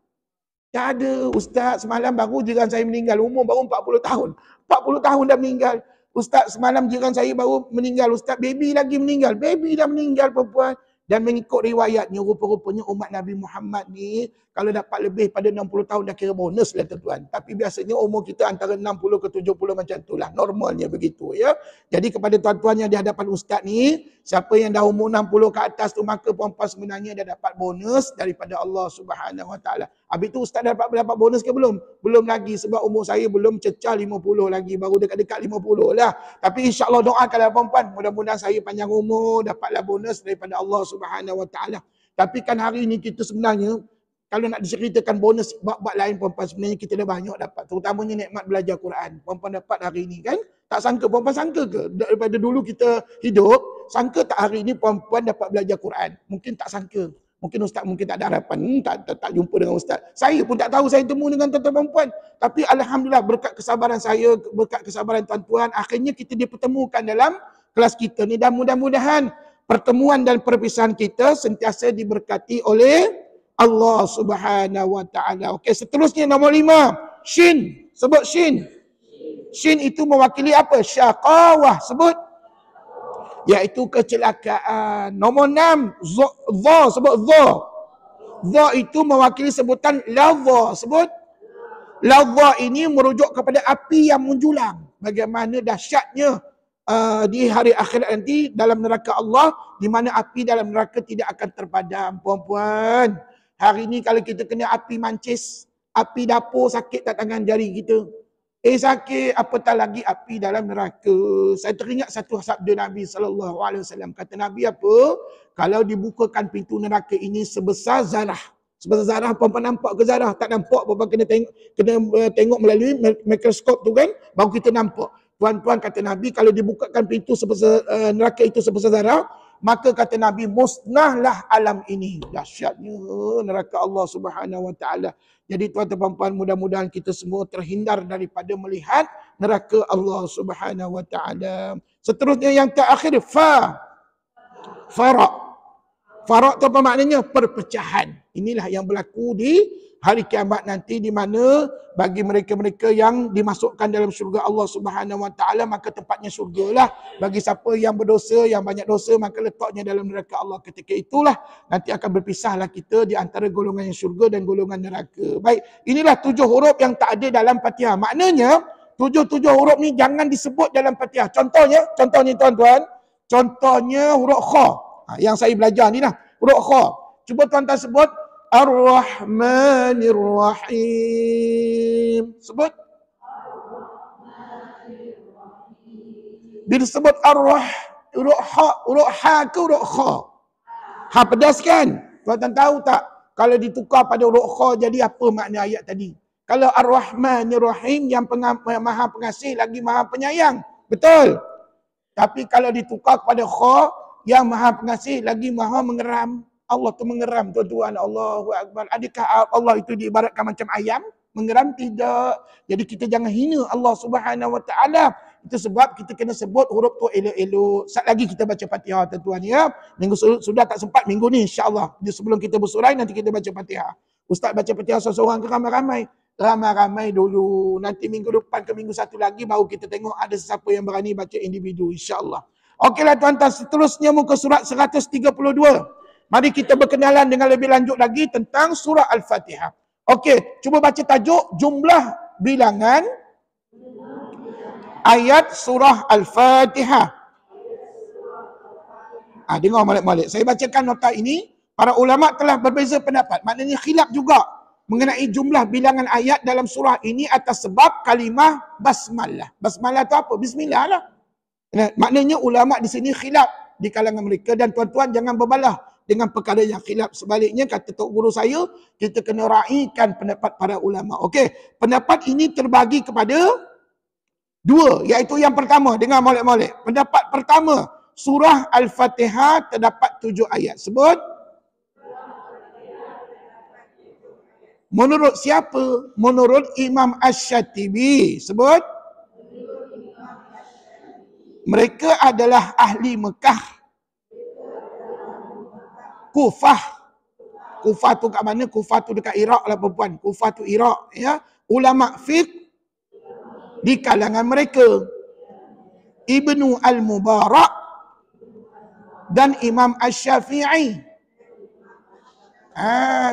Tak ada. Ustaz, semalam baru jiran saya meninggal. Umur baru 40 tahun. 40 tahun dah meninggal. Ustaz, semalam jiran saya baru meninggal. Ustaz, baby lagi meninggal. Baby dah meninggal perempuan. Dan mengikut riwayatnya, rupa-rupanya umat Nabi Muhammad ni, kalau dapat lebih pada 60 tahun dah kira bonus lah tuan-tuan. Tapi biasanya umur kita antara 60 ke 70 macam itulah. Normalnya begitu ya. Jadi kepada tuan-tuan yang di hadapan ustaz ni, siapa yang dah umur 60 ke atas tu, maka puan-puan sebenarnya dah dapat bonus daripada Allah Subhanahu Wa Taala. Habis tu ustaz dapat bonus ke belum? Belum lagi, sebab umur saya belum cecah 50 lagi. Baru dekat-dekat 50 lah. Tapi insya-Allah doakanlah puan-puan. Mudah-mudahan saya panjang umur, dapatlah bonus daripada Allah Subhanahu Wa Taala. Tapi kan hari ini kita sebenarnya, kalau nak diceritakan bonus bab-bab lain puan-puan, sebenarnya kita dah banyak dapat. Terutamanya nikmat belajar Quran. Puan-puan dapat hari ini kan? Tak sangka, puan-puan sangka ke? Daripada dulu kita hidup, sangka tak hari ini puan-puan dapat belajar Quran? Mungkin tak sangka. Mungkin ustaz mungkin tak ada harapan. Tak jumpa dengan ustaz. Saya pun tak tahu saya temu dengan tuan-tuan puan-puan. Tapi alhamdulillah berkat kesabaran saya, berkat kesabaran tuan-tuan, akhirnya kita dipertemukan dalam kelas kita ni. Dan mudah-mudahan pertemuan dan perpisahan kita sentiasa diberkati oleh Allah Subhanahu Wa Taala. Okey, seterusnya nombor 5, Shin. Sebut Shin. Shin itu mewakili apa? Syaqawah. Sebut. Iaitu kecelakaan. Nombor 6, Dha. Sebut Dha. Dha itu mewakili sebutan Ladha. Sebut. Ladha ini merujuk kepada api yang menjulang. Bagaimana dahsyatnya di hari akhirat nanti dalam neraka Allah, di mana api dalam neraka tidak akan terpadam. Puan-puan, hari ini kalau kita kena api mancis, api dapur, sakit tak tangan jari kita? Sakit, apatah lagi api dalam neraka. Saya teringat satu sabda Nabi SAW. Kata Nabi apa? Kalau dibukakan pintu neraka ini sebesar zarah. Sebesar zarah, puan-puan nampak ke zarah? Tak nampak, puan-puan kena tengok melalui mikroskop tu kan, baru kita nampak. Tuan-tuan, kata Nabi, kalau dibukakan pintu sebesar neraka itu sebesar zarah, maka kata Nabi, musnahlah alam ini. Dahsyatnya neraka Allah Subhanahu Wa Taala. Jadi tuan-tuan puan, mudah-mudahan kita semua terhindar daripada melihat neraka Allah Subhanahu Wa Taala. Seterusnya yang terakhir, Farak. Farak itu apa maknanya? Perpecahan. Inilah yang berlaku di hari kiamat nanti, di mana bagi mereka-mereka yang dimasukkan dalam syurga Allah Subhanahu Wa Taala, maka tempatnya syurgalah. Bagi siapa yang berdosa, yang banyak dosa, maka letaknya dalam neraka Allah. Ketika itulah nanti akan berpisahlah kita di antara golongan yang syurga dan golongan neraka. Baik, inilah 7 huruf yang tak ada dalam Fatihah. Maknanya 7 huruf ni jangan disebut dalam Fatihah. Contohnya tuan-tuan, contohnya huruf Kha. Yang saya belajar ni lah, huruf Kha. Cuba tuan-tuan sebut Ar-Rahmanir Rahim. Sebut. Bila sebut huruf Ha ke huruf Kha? Ha pedas kan? Tuan-tuan tahu tak? Kalau ditukar pada huruf Kha jadi apa makna ayat tadi? Kalau Ar-Rahmanir Rahim, yang maha pengasih lagi maha penyayang. Betul? Tapi kalau ditukar kepada Kha, yang maha pengasih lagi maha mengeram. Allah tu mengeram, tuan-tuan. Allahu Akbar. Adakah Allah itu diibaratkan macam ayam? Mengeram? Tidak. Jadi kita jangan hina Allah Subhanahu Wa Taala. Itu sebab kita kena sebut huruf tu elok-elok. Sat lagi kita baca Fatihah, tuan-tuan ya. Minggu sudah tak sempat, minggu ni insya-Allah. Sebelum kita bersurai nanti kita baca Fatihah. Ustaz baca Fatihah seorang ke ramai-ramai? Ramai-ramai dulu. Nanti minggu depan ke minggu satu lagi baru kita tengok ada sesiapa yang berani baca individu, insya-Allah. Okeylah tuan-tuan, seterusnya muka surat 132. Mari kita berkenalan dengan lebih lanjut lagi tentang surah Al-Fatihah. Okey, cuba baca tajuk jumlah bilangan ayat surah Al-Fatihah. Dengar molek-molek. Saya bacakan nota ini. Para ulama telah berbeza pendapat. Maknanya khilaf juga mengenai jumlah bilangan ayat dalam surah ini atas sebab kalimah basmalah. Basmalah itu apa? Bismillah lah. Maknanya ulama di sini khilaf di kalangan mereka, dan tuan-tuan jangan berbalah dengan perkara yang khilaf. Sebaliknya, kata tok guru saya, kita kena raikan pendapat para ulama. Okey, pendapat ini terbagi kepada 2, iaitu yang pertama, dengar molek-molek. Pendapat pertama, surah Al-Fatihah terdapat 7 ayat. Sebut. Menurut siapa? Menurut Imam Asy-Syatibi. Sebut. Mereka adalah ahli Mekah, Kufah. Kufah tu kat mana? Kufah tu dekat Iraq lah perempuan. Kufah tu Iraq ya. Ulama fiqh di kalangan mereka. Ibnu Al-Mubarak dan Imam Asy-Syafi'i.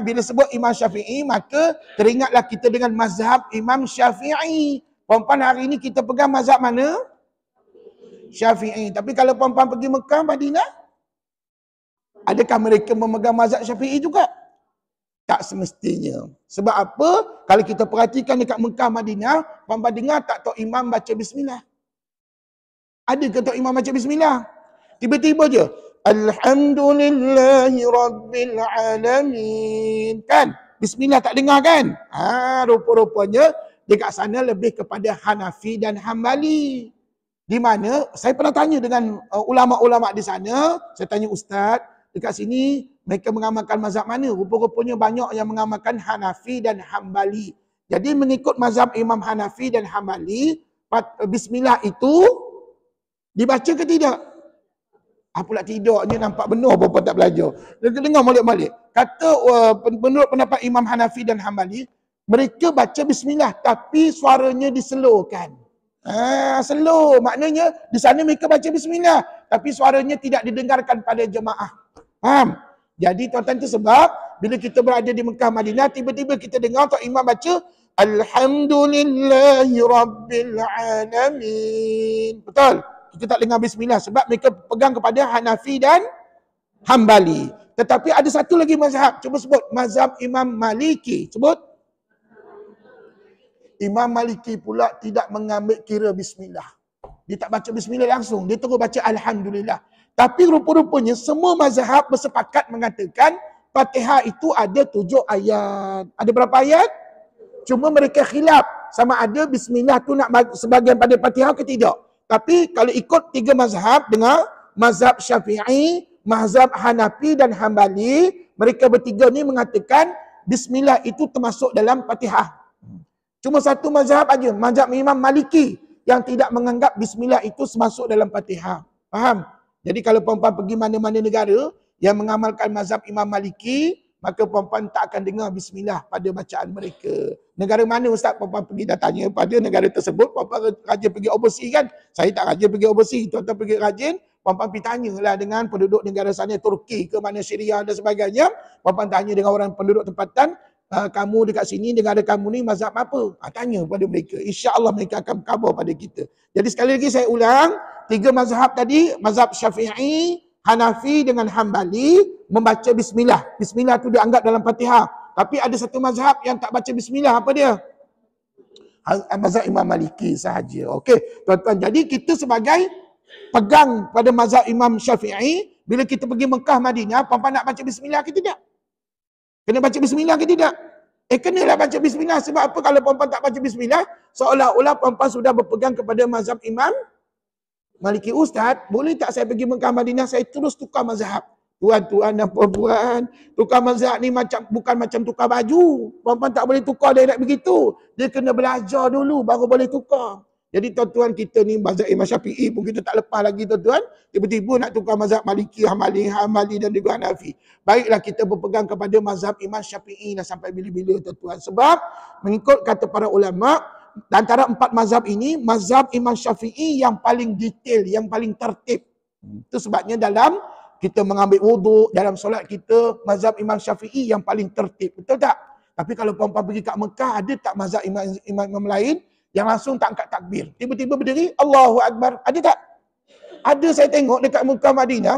Bila sebut Imam Syafi'i, maka teringatlah kita dengan mazhab Imam Syafi'i. Puan-puan, hari ini kita pegang mazhab mana? Syafi'i. Tapi kalau puan-puan pergi Mekah, Madinah, adakah mereka memegang mazhab Syafi'i juga? Tak semestinya. Sebab apa? Kalau kita perhatikan dekat Mekah, Madinah, puan-puan dengar tak tok imam baca bismillah? Ada ke tok imam baca bismillah? Tiba-tiba je, Alhamdulillahi Rabbil Alamin. Kan? Bismillah tak dengar kan? Rupa-rupanya dekat sana lebih kepada Hanafi dan Hambali. Di mana saya pernah tanya dengan ulama-ulama di sana, saya tanya ustaz, dekat sini mereka mengamalkan mazhab mana? Rupa-rupanya banyak yang mengamalkan Hanafi dan Hambali. Jadi mengikut mazhab Imam Hanafi dan Hambali, bismillah itu dibaca ke tidak? Pula tidak, ni nampak benar bapa tak belajar. Dengar balik-balik. Kata menurut pendapat Imam Hanafi dan Hambali, mereka baca bismillah tapi suaranya diselowkan. Slow. Maknanya di sana mereka baca bismillah tapi suaranya tidak didengarkan pada jemaah. Faham? Jadi tuan-tuan, itu sebab bila kita berada di Mekah, Madinah, tiba-tiba kita dengar tok imam baca Alhamdulillahi Rabbil Alamin. Betul? Kita tak dengar bismillah sebab mereka pegang kepada Hanafi dan Hambali. Tetapi ada satu lagi mazhab. Cuba sebut mazhab Imam Maliki. Sebut. Imam Maliki pula tidak mengambil kira bismillah. Dia tak baca bismillah langsung. Dia terus baca Alhamdulillah. Tapi rupa-rupanya semua mazhab bersepakat mengatakan Fatihah itu ada 7 ayat. Ada berapa ayat? Cuma mereka khilaf sama ada bismillah tu nak sebagian pada Fatihah ke tidak. Tapi kalau ikut 3 mazhab, dengar, mazhab Syafi'i, mazhab Hanafi dan Hambali, mereka bertiga ni mengatakan bismillah itu termasuk dalam Fatihah. Cuma satu mazhab aja, mazhab Imam Maliki yang tidak menganggap bismillah itu termasuk dalam Fatihah. Faham? Jadi kalau puan-puan pergi mana-mana negara yang mengamalkan mazhab Imam Maliki, maka puan-puan tak akan dengar bismillah pada bacaan mereka. Negara mana ustaz puan-puan pergi dah tanya pada negara tersebut, puan-puan rajin pergi overseas kan? Saya tak rajin pergi overseas, tuan-tuan pergi rajin, puan-puan pergi tanyalah dengan penduduk negara sana, Turki ke mana, Syria dan sebagainya. Puan-puan tanya dengan orang penduduk tempatan, kamu dekat sini, negara kamu ni mazhab apa? Tanya pada mereka. InsyaAllah mereka akan khabar pada kita. Jadi sekali lagi saya ulang, 3 mazhab tadi, mazhab Syafi'i, Hanafi dengan Hambali membaca bismillah. Bismillah tu dianggap dalam Fatihah. Tapi ada satu mazhab yang tak baca bismillah, apa dia? Mazhab Imam Maliki sahaja. Okey, tuan-tuan. Jadi kita sebagai pegang pada mazhab Imam Syafi'i, bila kita pergi Mekah, Madinah, puan-puan nak baca bismillah ke tidak? Kena baca bismillah ke tidak? Kenalah baca bismillah. Sebab apa? Kalau puan-puan tak baca bismillah, seolah-olah puan-puan sudah berpegang kepada mazhab Imam Maliki. Ustaz, boleh tak saya pergi Mekah, Madinah, saya terus tukar mazhab? Tuan-tuan dan puan-puan, tukar mazhab ni bukan macam tukar baju. Puan-puan tak boleh tukar direct begitu. Dia kena belajar dulu baru boleh tukar. Jadi tuan-tuan, kita ni mazhab Imam Syafi'i pun kita tak lepas lagi tuan-tuan. Tiba-tiba nak tukar mazhab Maliki, Hambali dan juga Hanafi. Baiklah kita berpegang kepada mazhab Imam Syafi'i dah sampai bila-bila tuan-tuan. Sebab mengikut kata para ulama, antara 4 mazhab ini, mazhab Imam Syafi'i yang paling detail, yang paling tertib. Itu sebabnya dalam kita mengambil wuduk, dalam solat kita, mazhab Imam Syafi'i yang paling tertib. Betul tak? Tapi kalau puan-puan pergi kat Mekah, ada tak mazhab imam lain yang langsung tak angkat takbir? Tiba-tiba berdiri, Allahu Akbar. Ada tak? Ada, saya tengok dekat Mekah, Madinah.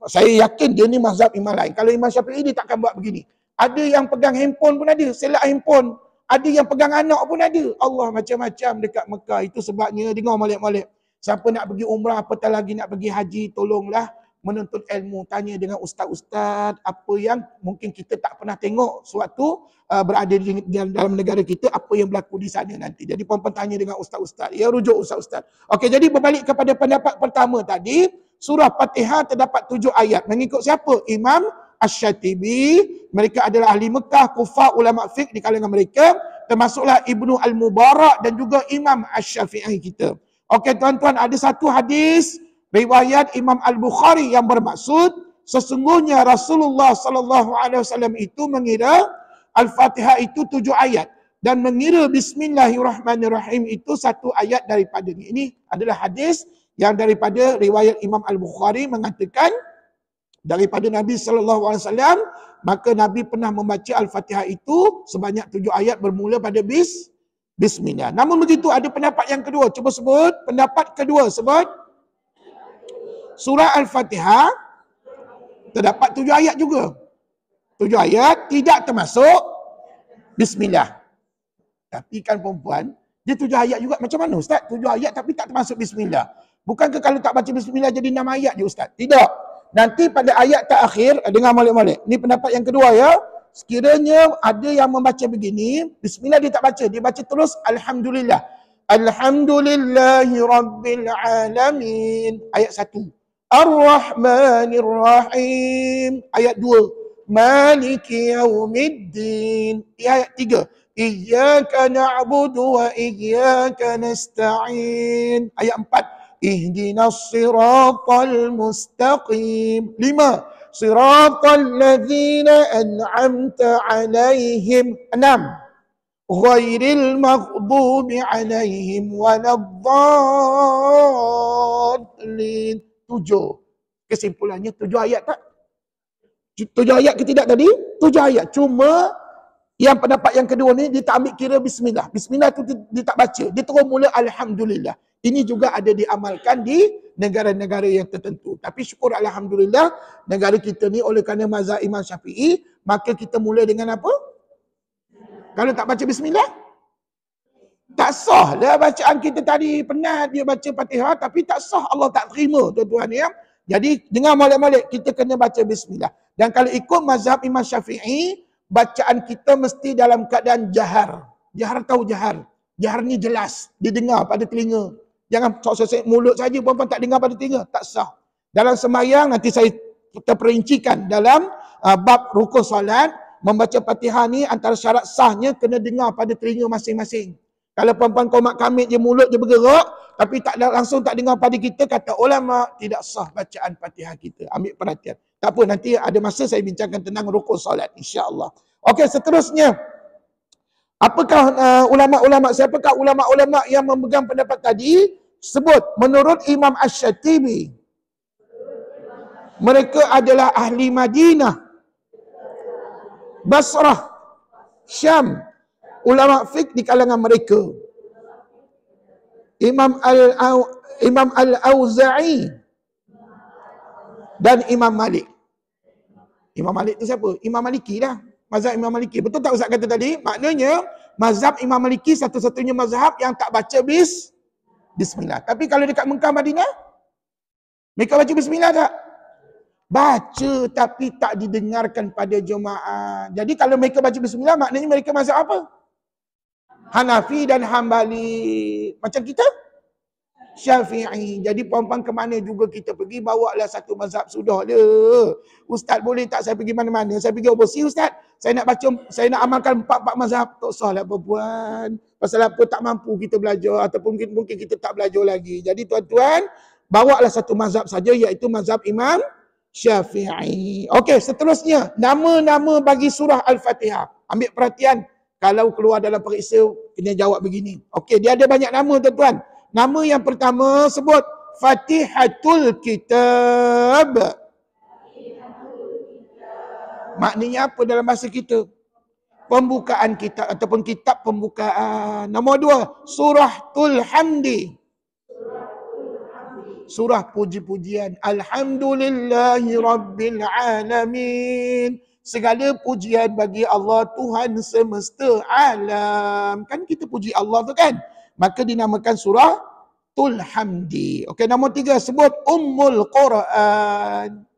Saya yakin dia ni mazhab imam lain. Kalau Imam Syafi'i dia takkan buat begini. Ada yang pegang handphone pun ada, selak handphone. Ada yang pegang anak pun ada. Allah, macam-macam dekat Mekah. Itu sebabnya, dengar molek-molek. Siapa nak pergi umrah, apatah lagi nak pergi haji, tolonglah menuntut ilmu. Tanya dengan ustaz-ustaz apa yang mungkin kita tak pernah tengok sewaktu berada di dalam negara kita, apa yang berlaku di sana nanti. Jadi puan-puan tanya dengan ustaz-ustaz. Ya, rujuk ustaz-ustaz. Okey, jadi berbalik kepada pendapat pertama tadi, surah Fatihah terdapat 7 ayat. Mengikut siapa? Imam Asy-Syatibi. Mereka adalah ahli Mekah, kufar, ulama fiqh di kalangan mereka. Termasuklah Ibnu Al-Mubarak dan juga Imam Asy-Syafi'i kita. Okey tuan-tuan, ada satu hadis riwayat Imam Al-Bukhari yang bermaksud sesungguhnya Rasulullah sallallahu alaihi wasallam itu mengira Al-Fatihah itu 7 ayat dan mengira Bismillahirrahmanirrahim itu 1 ayat daripadanya. Ini adalah hadis yang daripada riwayat Imam Al-Bukhari mengatakan daripada Nabi SAW, maka Nabi pernah membaca Al-Fatihah itu sebanyak 7 ayat bermula pada Bismillah. Namun begitu ada pendapat yang kedua. Cuba sebut pendapat kedua. Sebut. Surah Al-Fatihah terdapat 7 ayat juga. 7 ayat tidak termasuk Bismillah. Tapi kan perempuan, dia 7 ayat juga. Macam mana Ustaz? 7 ayat tapi tak termasuk Bismillah. Bukankah kalau tak baca Bismillah jadi 6 ayat je Ustaz? Tidak. Nanti pada ayat terakhir, dengar molek-molek. Ini pendapat yang kedua ya. Sekiranya ada yang membaca begini, Bismillah dia tak baca. Dia baca terus Alhamdulillah. Alhamdulillahi Rabbil Alamin. Ayat 1. Ar-Rahmanir Rahim. Ayat 2. Maliki Yaumiddin. Ayat 3. Iyyaka na'budu wa iyyaka nasta'in. Ayat 4. Ihdinas siratal mustaqim. 5. Siratal ladzina an'amta alaihim. 6. Ghairil maghdubi alaihim waladdallin. 7. Kesimpulannya 7 ayat tak? 7 ayat ke tidak tadi? 7 ayat. Cuma yang pendapat yang kedua ni dia tak ambil kira Bismillah. Bismillah tu dia tak baca. Dia terus mula Alhamdulillah. Ini juga ada diamalkan di negara-negara yang tertentu. Tapi syukur Alhamdulillah, negara kita ni oleh kerana mazhab Imam Syafi'i, maka kita mula dengan apa? Kalau tak baca Bismillah, tak sah lah bacaan kita tadi. Pernah dia baca Fatihah tapi tak sah, Allah tak terima tuan-tuan ya. Jadi dengar molek-molek, kita kena baca Bismillah. Dan kalau ikut mazhab Imam Syafi'i, bacaan kita mesti dalam keadaan jahar. Jahar tahu jahar? Jahar ni jelas, didengar pada telinga. Jangan sok-sok mulut saja puan-puan tak dengar pada telinga, tak sah. Dalam sembahyang nanti saya terperincikan dalam bab rukun solat, membaca Fatihah ni antara syarat sahnya kena dengar pada telinga masing-masing. Kalau puan-puan komat kamit je, mulut je bergerak tapi tak langsung tak dengar pada kita, kata ulama tidak sah bacaan Fatihah kita. Ambil perhatian. Tak apa, nanti ada masa saya bincangkan tentang rukun solat insya-Allah. Okey, seterusnya. Apakah siapakah ulama-ulama yang memegang pendapat tadi? Sebut, menurut Imam Asy-Syatibi, mereka adalah ahli Madinah, Basrah, Syam, ulama fiqh di kalangan mereka. Imam Al-Auza'i dan Imam Malik. Imam Malik tu siapa? Imam Maliki lah. Mazhab Imam Maliki. Betul tak Ustaz kata tadi? Maknanya mazhab Imam Maliki satu-satunya mazhab yang tak baca Bismillah. Tapi kalau dekat Mekah Madinah, mereka baca Bismillah tak? Baca tapi tak didengarkan pada jemaah. Jadi kalau mereka baca Bismillah, maknanya mereka mazhab apa? Hanafi dan Hambali. Macam kita? Syafi'i. Jadi puan-puan ke mana juga kita pergi, bawalah satu mazhab sudah le. Ustaz boleh tak saya pergi mana-mana? Saya pergi overseas Ustaz. Saya nak baca, saya nak amalkan 4 mazhab. Tak usah lah puan-puan. Pasal apa tak mampu kita belajar ataupun mungkin kita tak belajar lagi. Jadi tuan-tuan, bawalah satu mazhab saja iaitu mazhab Imam Syafi'i. Okey, seterusnya nama-nama bagi surah Al-Fatihah. Ambil perhatian, kalau keluar dalam periksa kena jawab begini. Okey, dia ada banyak nama tuan-tuan. Nama yang pertama sebut Fatihatul Kitab. Maknanya apa dalam bahasa kita? Pembukaan kitab ataupun kitab pembukaan. Nombor 2, Suratul Hamdi. Surah puji-pujian. Alhamdulillahi Rabbil Alamin. Segala pujian bagi Allah Tuhan semesta alam. Kan kita puji Allah tu kan? Maka dinamakan surah Tul Hamdi. Okey, nombor 3 sebut Ummul Quran.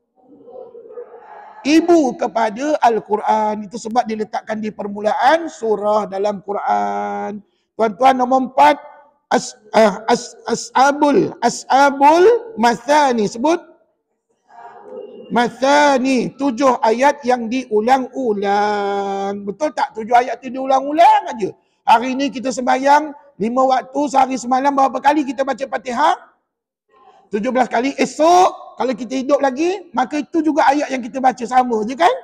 Ibu kepada Al-Quran. Itu sebab diletakkan di permulaan surah dalam Quran. Tuan-tuan, nombor 4 Ashabul Mathani. Sebut Mathani. 7 ayat yang diulang-ulang. Betul tak? 7 ayat itu diulang-ulang aja. Hari ini kita sembahyang 5 waktu sehari semalam, berapa kali kita baca Fatihah? 17 kali. Esok kalau kita hidup lagi, maka itu juga ayat yang kita baca sama je kan?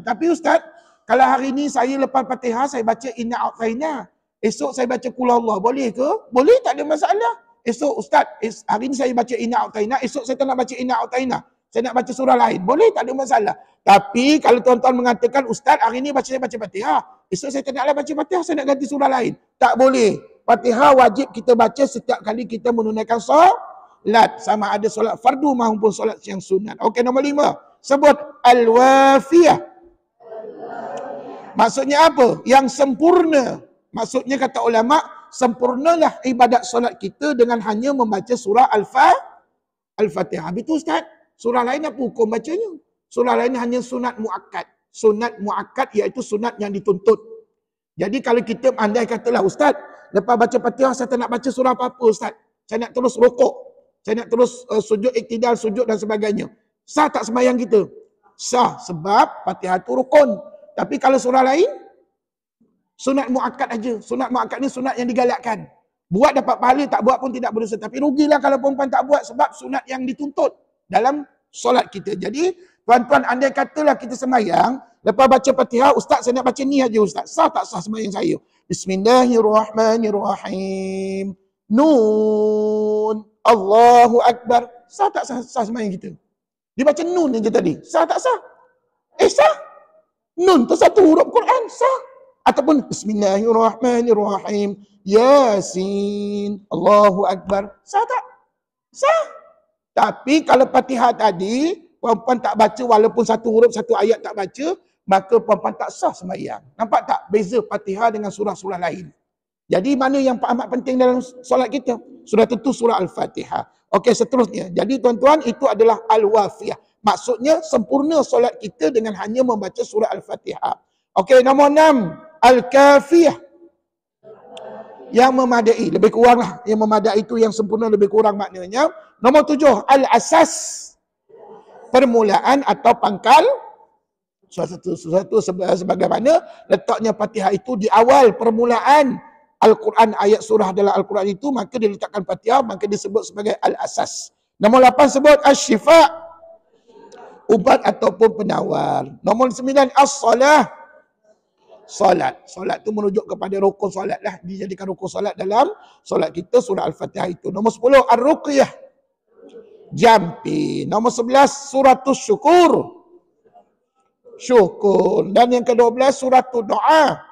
Tapi Ustaz, kalau hari ini saya lepas Fatihah saya baca Inna A'taina, esok saya baca Qul Allah, boleh ke? Boleh, tak ada masalah. Esok Ustaz, hari ini saya baca Inna A'taina, esok saya tak nak baca Inna A'taina. saya nak baca surah lain. Boleh, tak ada masalah. Tapi kalau tuan-tuan mengatakan, Ustaz, hari ni saya baca Fatihah. Esok saya tak naklah baca Fatihah, saya nak ganti surah lain. Tak boleh. Fatihah wajib kita baca setiap kali kita menunaikan solat. Sama ada solat fardu maupun solat yang sunat. Okey, nombor 5. Sebut al-wafiyah. Maksudnya apa? Yang sempurna. Maksudnya kata ulama, sempurnalah ibadat solat kita dengan hanya membaca surah Al-Fatihah. Habis tu Ustaz, surah lain apa hukum bacanya? Surah lain hanya sunat muakkad. Sunat muakkad iaitu sunat yang dituntut. Jadi kalau kita andai katalah, Ustaz, lepas baca Fatihah saya tak nak baca surah apa-apa Ustaz. Saya nak terus rokok. Saya nak terus sujud iktidal, sujud dan sebagainya. Sah tak sembahyang kita? Sah, sebab Fatihah itu rukun. Tapi kalau surah lain, sunat muakkad aja. Sunat muakkad ni sunat yang digalakkan. Buat dapat pahala, tak buat pun tidak berdosa. Tapi rugilah kalau perempuan tak buat sebab sunat yang dituntut dalam solat kita. Jadi, tuan-tuan, andai katalah kita sembahyang, lepas baca Fatihah, Ustaz saya nak baca ni aja Ustaz. Sah tak sah sembahyang saya? Bismillahirrahmanirrahim. Nun. Allahu Akbar. Sah tak sah sembahyang kita? Dia baca nun aja tadi. Sah tak sah? Sah. Nun tu satu huruf Quran. Sah. Ataupun Bismillahirrahmanirrahim. Yasin. Allahu Akbar. Sah tak? Sah. Tapi kalau Fatihah tadi, perempuan tak baca walaupun satu huruf, satu ayat tak baca, maka perempuan tak sah sembahyang. Nampak tak beza Fatihah dengan surah-surah lain? Jadi mana yang amat penting dalam solat kita? Sudah tentu surah Al-Fatihah. Okey, seterusnya. Jadi tuan-tuan, itu adalah Al-Wafiyah. Maksudnya sempurna solat kita dengan hanya membaca surah Al-Fatihah. Okey, nombor 6. Al-Kafiyah. Yang memadai. Lebih kurang lah. Yang memadai itu yang sempurna lebih kurang maknanya. Nombor 7. Al-Asas. Permulaan atau pangkal. Sesuatu sebagaimana letaknya Fatihah itu di awal permulaan Al-Quran, ayat surah dalam Al-Quran itu, maka diletakkan Fatihah, maka disebut sebagai Al-Asas. Nombor 8 sebut Asy-Syifa. Ubat ataupun penawar. Nombor 9 As-Salah. Solat. Solat itu merujuk kepada rukun solat lah. Dijadikan rukun solat dalam solat kita, surah Al-Fatihah itu. Nombor 10, Ar-Ruqyah. Jampi. Nombor 11, Suratul Syukur. Syukur. Dan yang ke-12, Suratul Doa.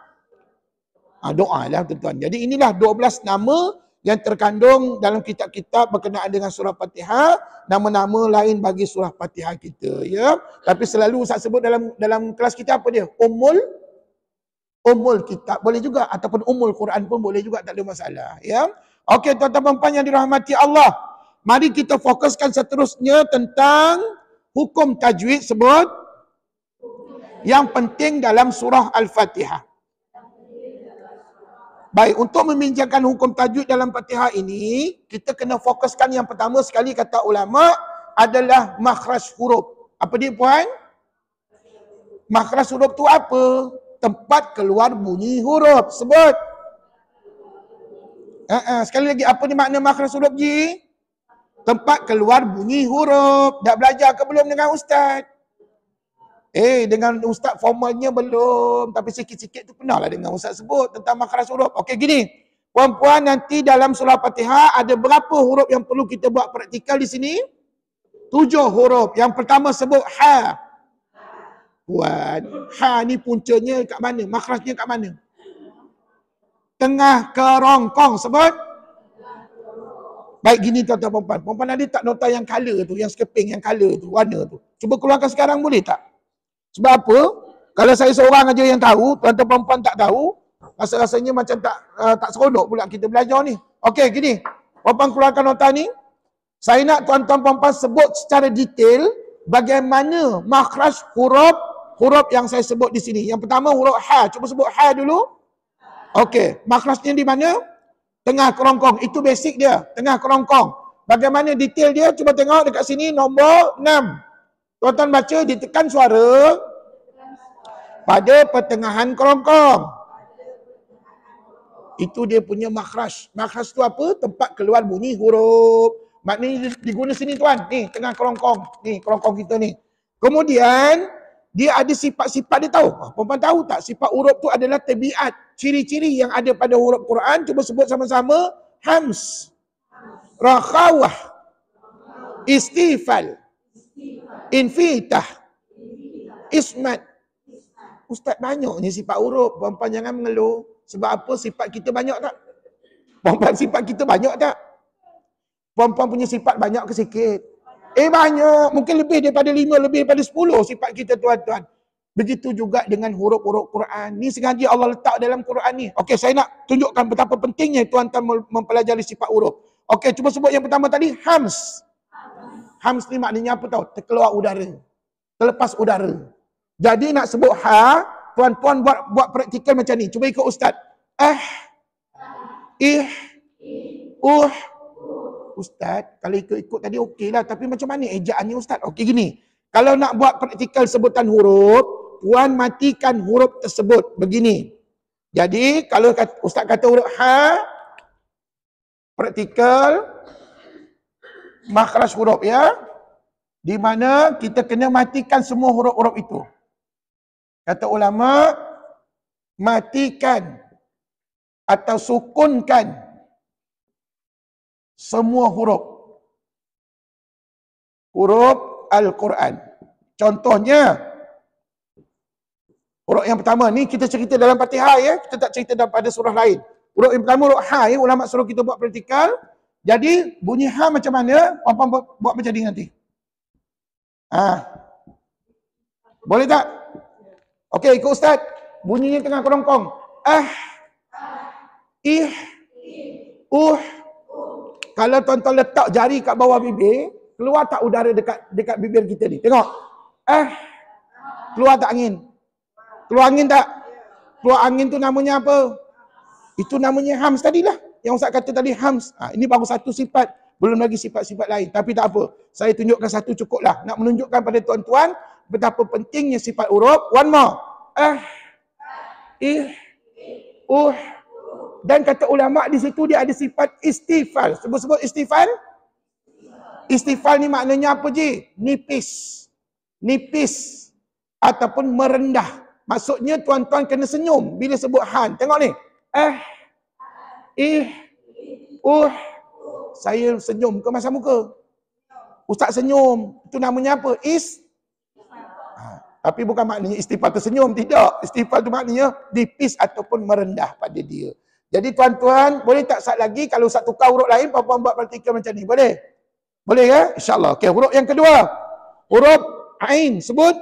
Doa lah tuan-tuan. Jadi inilah 12 nama yang terkandung dalam kitab-kitab berkenaan dengan surah Fatihah. Nama-nama lain bagi surah Fatihah kita. Ya. Tapi selalu Ustaz sebut dalam kelas kita apa dia? Ummul kitab boleh juga, ataupun Ummul Quran pun boleh juga, tak ada masalah. Ya. Okey, tuan-tuan puan yang dirahmati Allah. Mari kita fokuskan seterusnya tentang hukum tajwid. Sebut yang penting dalam surah Al-Fatihah. Baik, untuk membincangkan hukum tajwid dalam Fatihah ini, kita kena fokuskan yang pertama sekali kata ulama adalah makhraj huruf. Apa dia puan? Makhraj huruf tu apa? Tempat keluar bunyi huruf. Sebut. Sekali lagi, apa ni makna makhraj huruf Ji? Tempat keluar bunyi huruf. Dah belajar ke belum dengan Ustaz? Dengan Ustaz formalnya belum. Tapi sikit-sikit tu pernah lah dengan Ustaz sebut tentang makhraj huruf. Okey, gini. Puan-puan, nanti dalam surah Fatihah ada berapa huruf yang perlu kita buat praktikal di sini? 7 huruf. Yang pertama sebut ha. Puan, ha ni puncanya kat mana? Makhrajnya kat mana? Tengah kerongkong. Sebut. Baik, gini tuan-tuan perempuan. Perempuan ada tak nota yang color tu, yang skeping, yang color tu, warna tu? Cuba keluarkan sekarang, boleh tak? Sebab apa? Kalau saya seorang aja yang tahu, tuan-tuan perempuan tak tahu, rasa-rasanya macam tak seronok pula kita belajar ni. Okey, gini. Perempuan keluarkan nota ni. Saya nak tuan-tuan perempuan sebut secara detail bagaimana makhraj huruf yang saya sebut di sini. Yang pertama huruf ha. Cuba sebut ha dulu. Okey, makhrajnya di mana? Tengah kerongkong. Itu basic dia, tengah kerongkong. Bagaimana detail dia? Cuba tengok dekat sini nombor 6. Tuan-tuan baca, ditekan suara pada pertengahan kerongkong. Itu dia punya makhraj. Makhraj tu apa? Tempat keluar bunyi huruf. Maknanya diguna sini tuan. Ni tengah kerongkong. Ni kerongkong kita ni. Kemudian dia ada sifat-sifat dia tahu. Perempuan tahu tak sifat huruf tu adalah tabiat. Ciri-ciri yang ada pada huruf Quran. Cuba sebut sama-sama. Hams. Rakhawah. Istifal. Infitah. Ismat. Ustaz, banyaknya sifat huruf. Puan-puan jangan mengeluh. Sebab apa? Sifat kita banyak tak? Puan-puan sifat kita banyak tak? Puan-puan punya sifat banyak ke sikit? Banyak. Mungkin lebih daripada 5, lebih daripada 10 sifat kita, tuan-tuan. Begitu juga dengan huruf-huruf Quran. Ni sengaja Allah letak dalam Quran ni. Okey, saya nak tunjukkan betapa pentingnya tuan-tuan mempelajari sifat huruf. Okey, cuba sebut yang pertama tadi, hams. Hams ni maknanya apa tahu? Terkeluar udara. Terlepas udara. Jadi nak sebut ha, tuan-tuan buat praktikal macam ni. Cuba ikut ustaz. Ustaz, kalau ikut tadi okeylah, tapi macam mana ejaannya ustaz? Okey gini. Kalau nak buat praktikal sebutan huruf, tuan matikan huruf tersebut begini. Jadi kalau ustaz kata huruf ha, praktikal makhraj huruf ya, di mana kita kena matikan semua huruf-huruf itu. Kata ulama, matikan atau sukunkan semua huruf Al-Quran. Contohnya, huruf yang pertama ni kita cerita dalam Fatihah ya, kita tak cerita daripada surah lain. Huruf yang pertama huruf ha ya, ulama suruh kita buat praktikal. Jadi bunyi ha macam mana? Puan-puan buat macam ni nanti. Boleh tak? Okey, ikut ustaz. Bunyinya tengah kerongkong. Kalau tuan-tuan letak jari kat bawah bibir, keluar tak udara dekat bibir kita ni? Tengok. Keluar tak angin? Keluar angin tak? Keluar angin tu namanya apa? Itu namanya hams tadilah. Yang ustaz kata tadi hams. Ini baru satu sifat. Belum lagi sifat-sifat lain. Tapi tak apa. Saya tunjukkan satu cukuplah. Nak menunjukkan pada tuan-tuan betapa pentingnya sifat huruf. One more. Dan kata ulama di situ dia ada sifat istifal. Sebut-sebut istifal. Istifal ni maknanya apa je? Nipis. Nipis. Ataupun merendah. Maksudnya tuan-tuan kena senyum bila sebut han. Tengok ni. Saya senyum ke masa muka? Ustaz senyum. Itu namanya apa? Tapi bukan maknanya istifal tersenyum. Tidak. Istifal tu maknanya nipis ataupun merendah pada dia. Jadi tuan-tuan, boleh tak saat lagi kalau ustaz tukar huruf lain, puan-puan buat praktikal macam ni? Boleh? Boleh ke? InsyaAllah. Okey, huruf yang kedua. Huruf Ain. Sebut.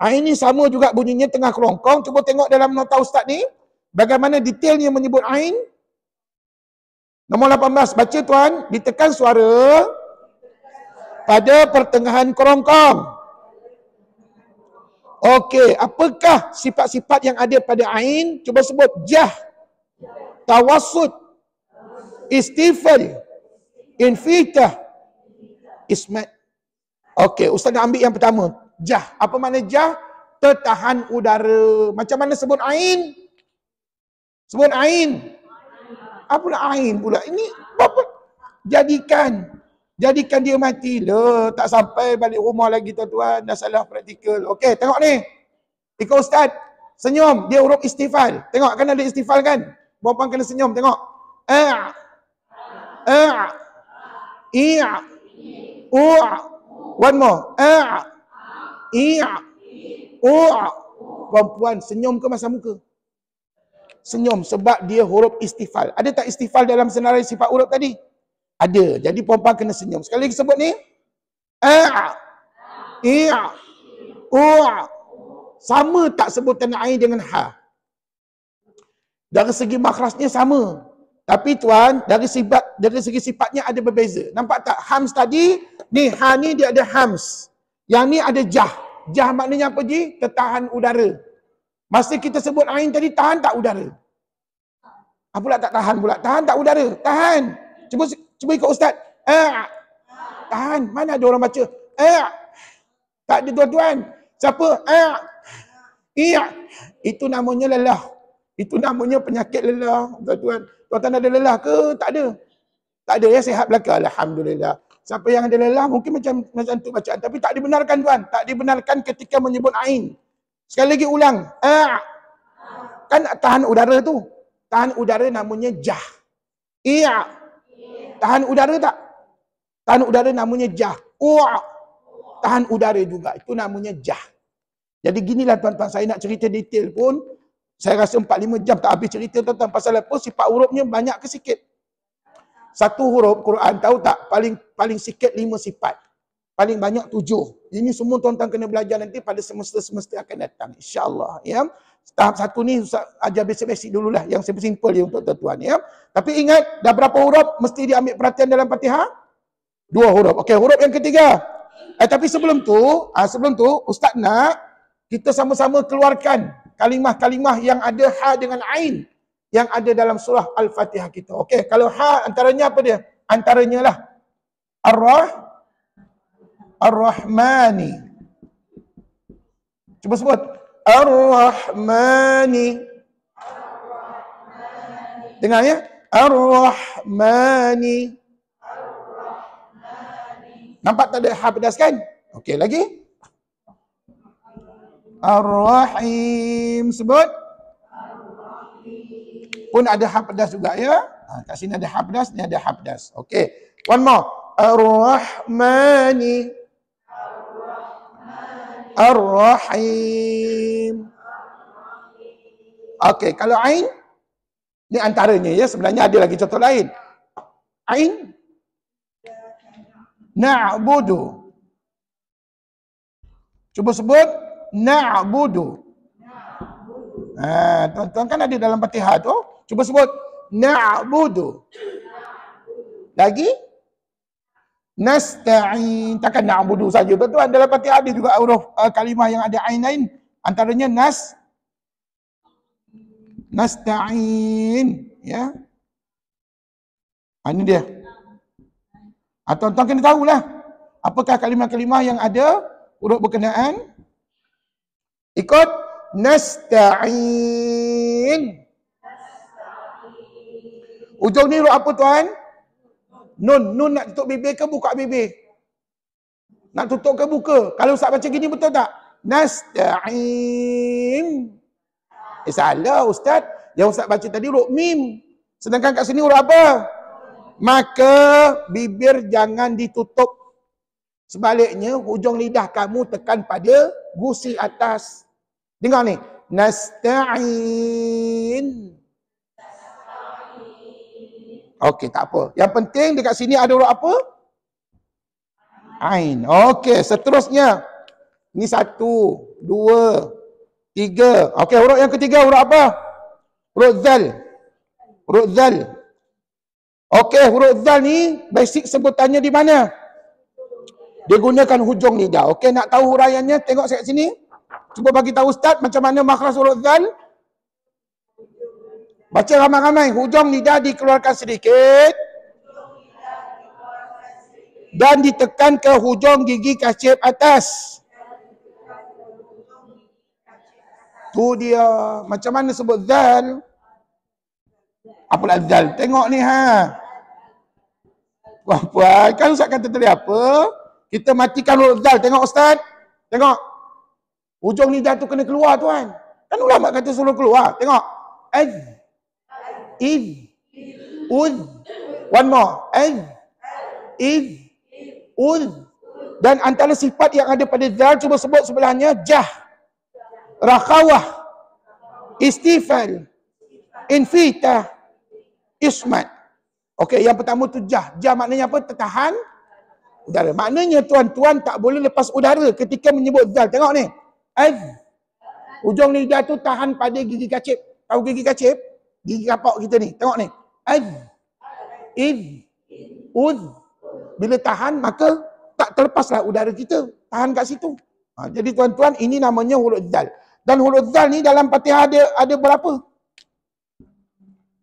Ain ni sama juga bunyinya tengah kerongkong. Cuba tengok dalam nota ustaz ni. Bagaimana detailnya menyebut Ain. Nombor 18. Baca tuan. Ditekan suara pada pertengahan kerongkong. Okey, apakah sifat-sifat yang ada pada Ain? Cuba sebut. Jah. Tawassut. Istifal. Infitah. Ismat. Okey, ustaz nak ambil yang pertama. Jah. Apa makna jah? Tertahan udara. Macam mana sebut Ain? Sebut Ain. Apa nak Ain pula? Ini apa? Jadikan dia mati. Tak sampai balik rumah lagi tuan-tuan. Dah salah praktikal. Okey, tengok ni. Ikut ustaz. Senyum. Dia huruf istifal. Tengok kan ada istifal kan? Puan-puan kena senyum. Tengok. One more. Puan-puan senyum ke masa muka? Senyum sebab dia huruf istifal. Ada tak istifal dalam senarai sifat huruf tadi? Ada. Jadi puan-puan kena senyum. Sekali lagi sebut ni. Sama tak sebutan Ain dengan ha? Dari segi makhrajnya sama. Tapi tuan, dari segi sifatnya ada berbeza. Nampak tak? Hams tadi, ni ha ni dia ada hams. Yang ni ada jah. Jah maknanya apa je? Tertahan udara. Masa kita sebut Ain tadi, tahan tak udara? Apa pula tak tahan pula? Tahan tak udara? Tahan. Cuba ikut ustaz. Tahan. Mana ada orang baca? Tak ada tuan-tuan. Siapa? Itu namanya lelah. Itu namanya penyakit lelah. Tuan-tuan. Tuan-tuan ada lelah ke? Tak ada. Tak ada ya, sihat belaka. Alhamdulillah. Siapa yang ada lelah mungkin macam tu bacaan. Tapi tak dibenarkan tuan. Tak dibenarkan ketika menyebut Ain. Sekali lagi ulang. Kan tahan udara tu. Tahan udara namanya jah. Tahan udara tak? Tahan udara namanya jah. tahan udara juga. Itu namanya jah. Jadi ginilah tuan-tuan, saya nak cerita detail pun, saya rasa 4-5 jam tak habis cerita tentang pasal apa, sifat hurufnya banyak ke sikit. Satu huruf Quran tahu tak, paling sikit 5 sifat. Paling banyak 7. Ini semua tuan-tuan kena belajar nanti pada semester-semester akan datang. InsyaAllah. Ya. Tahap 1 ni Ustaz ajar basic-basic dululah. Yang simple-simple je untuk tuan-tuan. Ya. Tapi ingat, dah berapa huruf mesti diambil perhatian dalam Fatihah? 2 huruf. Okey, huruf yang ketiga. Tapi sebelum tu Ustaz nak kita sama-sama keluarkan kalimah-kalimah yang ada ha dengan ain yang ada dalam surah Al-Fatihah kita. Okey, kalau ha antaranya apa dia? Antaranya lah Ar-Rahmani. Cuba sebut. Ar-Rahmani. Dengar ya? Ar-Rahmani. Nampak tak ada ha pedas kan? Okey, lagi. Ar-Rahim. Sebut. Pun ada ha pedas juga ya. Kat sini ada ha pedas, ni ada ha pedas. Okey. One more. Ar-Rahmani. Ar-Rahim. Okey, kalau ain ni antaranya ya, sebenarnya ada lagi contoh lain. Ain na'budu. Cuba sebut na'budu. Tuan-tuan kan ada dalam Fatihah tu. Cuba sebut na'budu. Lagi nasta'in. Takkan na'budu saja. Tuan-tuan dalam Fatihah ada juga huruf kalimah yang ada ain lain. Antaranya nasta'in. Ya. Ini dia. Tuan-tuan kena tahulah. Apakah kalimah-kalimah yang ada huruf berkenaan? Ikut. Nasta'in. Ujung ni huruf apa tuan? Nun. Nun nak tutup bibir ke buka bibir? Nak tutup ke buka? Kalau Ustaz baca gini betul tak? Nasta'in. Salah Ustaz. Yang Ustaz baca tadi huruf mim. Sedangkan kat sini huruf apa? Maka bibir jangan ditutup. Sebaliknya, hujung lidah kamu tekan pada gusi atas. Dengar ni. Nasta'in. Okey, tak apa. Yang penting dekat sini ada huruf apa? Ain. Okey, seterusnya. Ini 1, 2, 3. Okey, huruf yang ketiga huruf apa? Huruf zal. Huruf zal. Okey, huruf zal ni basic sebutannya di mana? Dia gunakan hujung lidah. Okey, nak tahu huraiannya? Tengok saya kat sini. Cuba bagi tahu Ustaz macam mana makhraj huruf zal. Baca ramai-ramai. Hujung lidah dikeluarkan sedikit. Dan ditekan ke hujung gigi kacip atas. Tu dia. Macam mana sebut zal? Apalah zal? Tengok ni ha. Puan-puan, kan Ustaz kata tadi apa? Kita matikan huruf zal. Tengok Ustaz. Tengok. Hujung lidah tu kena keluar tuan. Kan ulama kata suruh keluar. Tengok. Az. Iz. Uz. One more. Az. Iz. Uz. Dan antara sifat yang ada pada zal, cuba sebut sebelahnya. Jah. Rakhawah. Istifal. Infitah. Ismat. Okey, yang pertama tu jah. Jah maknanya apa? Tertahan udara. Maknanya tuan-tuan tak boleh lepas udara ketika menyebut zal. Tengok ni. Az. Hujung lidah tu tahan pada gigi kacip. Tahu gigi kacip? Gigi kapak kita ni. Tengok ni. Az. Iz. Uz. Bila tahan maka tak terlepaslah udara kita. Tahan kat situ. Jadi tuan-tuan, ini namanya huruf zal. Dan huruf zal ni dalam Fatihah ada berapa?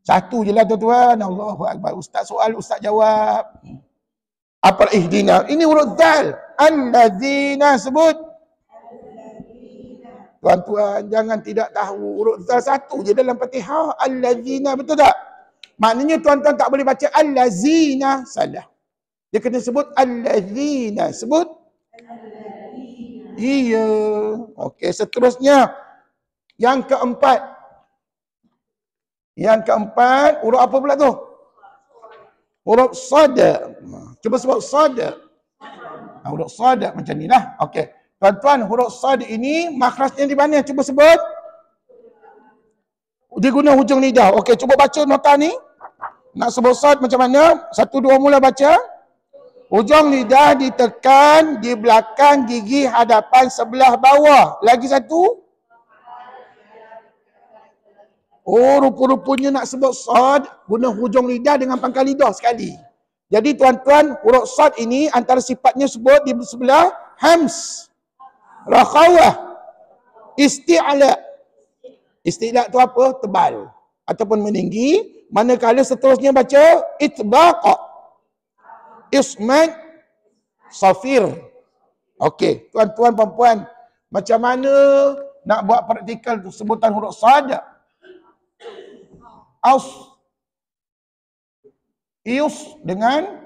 1 je lah tuan-tuan. Allahu Akbar. Ustaz soal, Ustaz jawab. Apa ihdina? Ini huruf zal. Allazina. Sebut. Tuan-tuan, jangan tidak tahu. Huruf zal 1 je dalam Fatihah. Allazina. Betul tak? Maknanya tuan-tuan tak boleh baca allazina. Salah. Dia kena sebut allazina. Sebut. Iya. Okey, seterusnya. Yang keempat. Yang keempat, huruf apa pula tu? Huruf sad. Cuba sebut sad. Huruf sad macam ni lah. Okey. Tuan-tuan, huruf sad ini makhrajnya di mana? Cuba sebut. Dia guna hujung lidah. Okey, cuba baca nota ni. Nak sebut sad macam mana? 1, 2 mula baca. Hujung lidah ditekan di belakang gigi hadapan sebelah bawah. Lagi satu. Oh, rupa-rupanya nak sebut sad, guna hujung lidah dengan pangkal lidah sekali. Jadi tuan-tuan, huruf sad ini antara sifatnya sebut di sebelah hams, rakhawah, isti'la. Isti'la tu apa? Tebal ataupun meninggi. Manakala seterusnya baca itbaq, ismat, safir. Okey, tuan-tuan puan-puan, macam mana nak buat praktikal tu sebutan huruf sad? Aus, ius dengan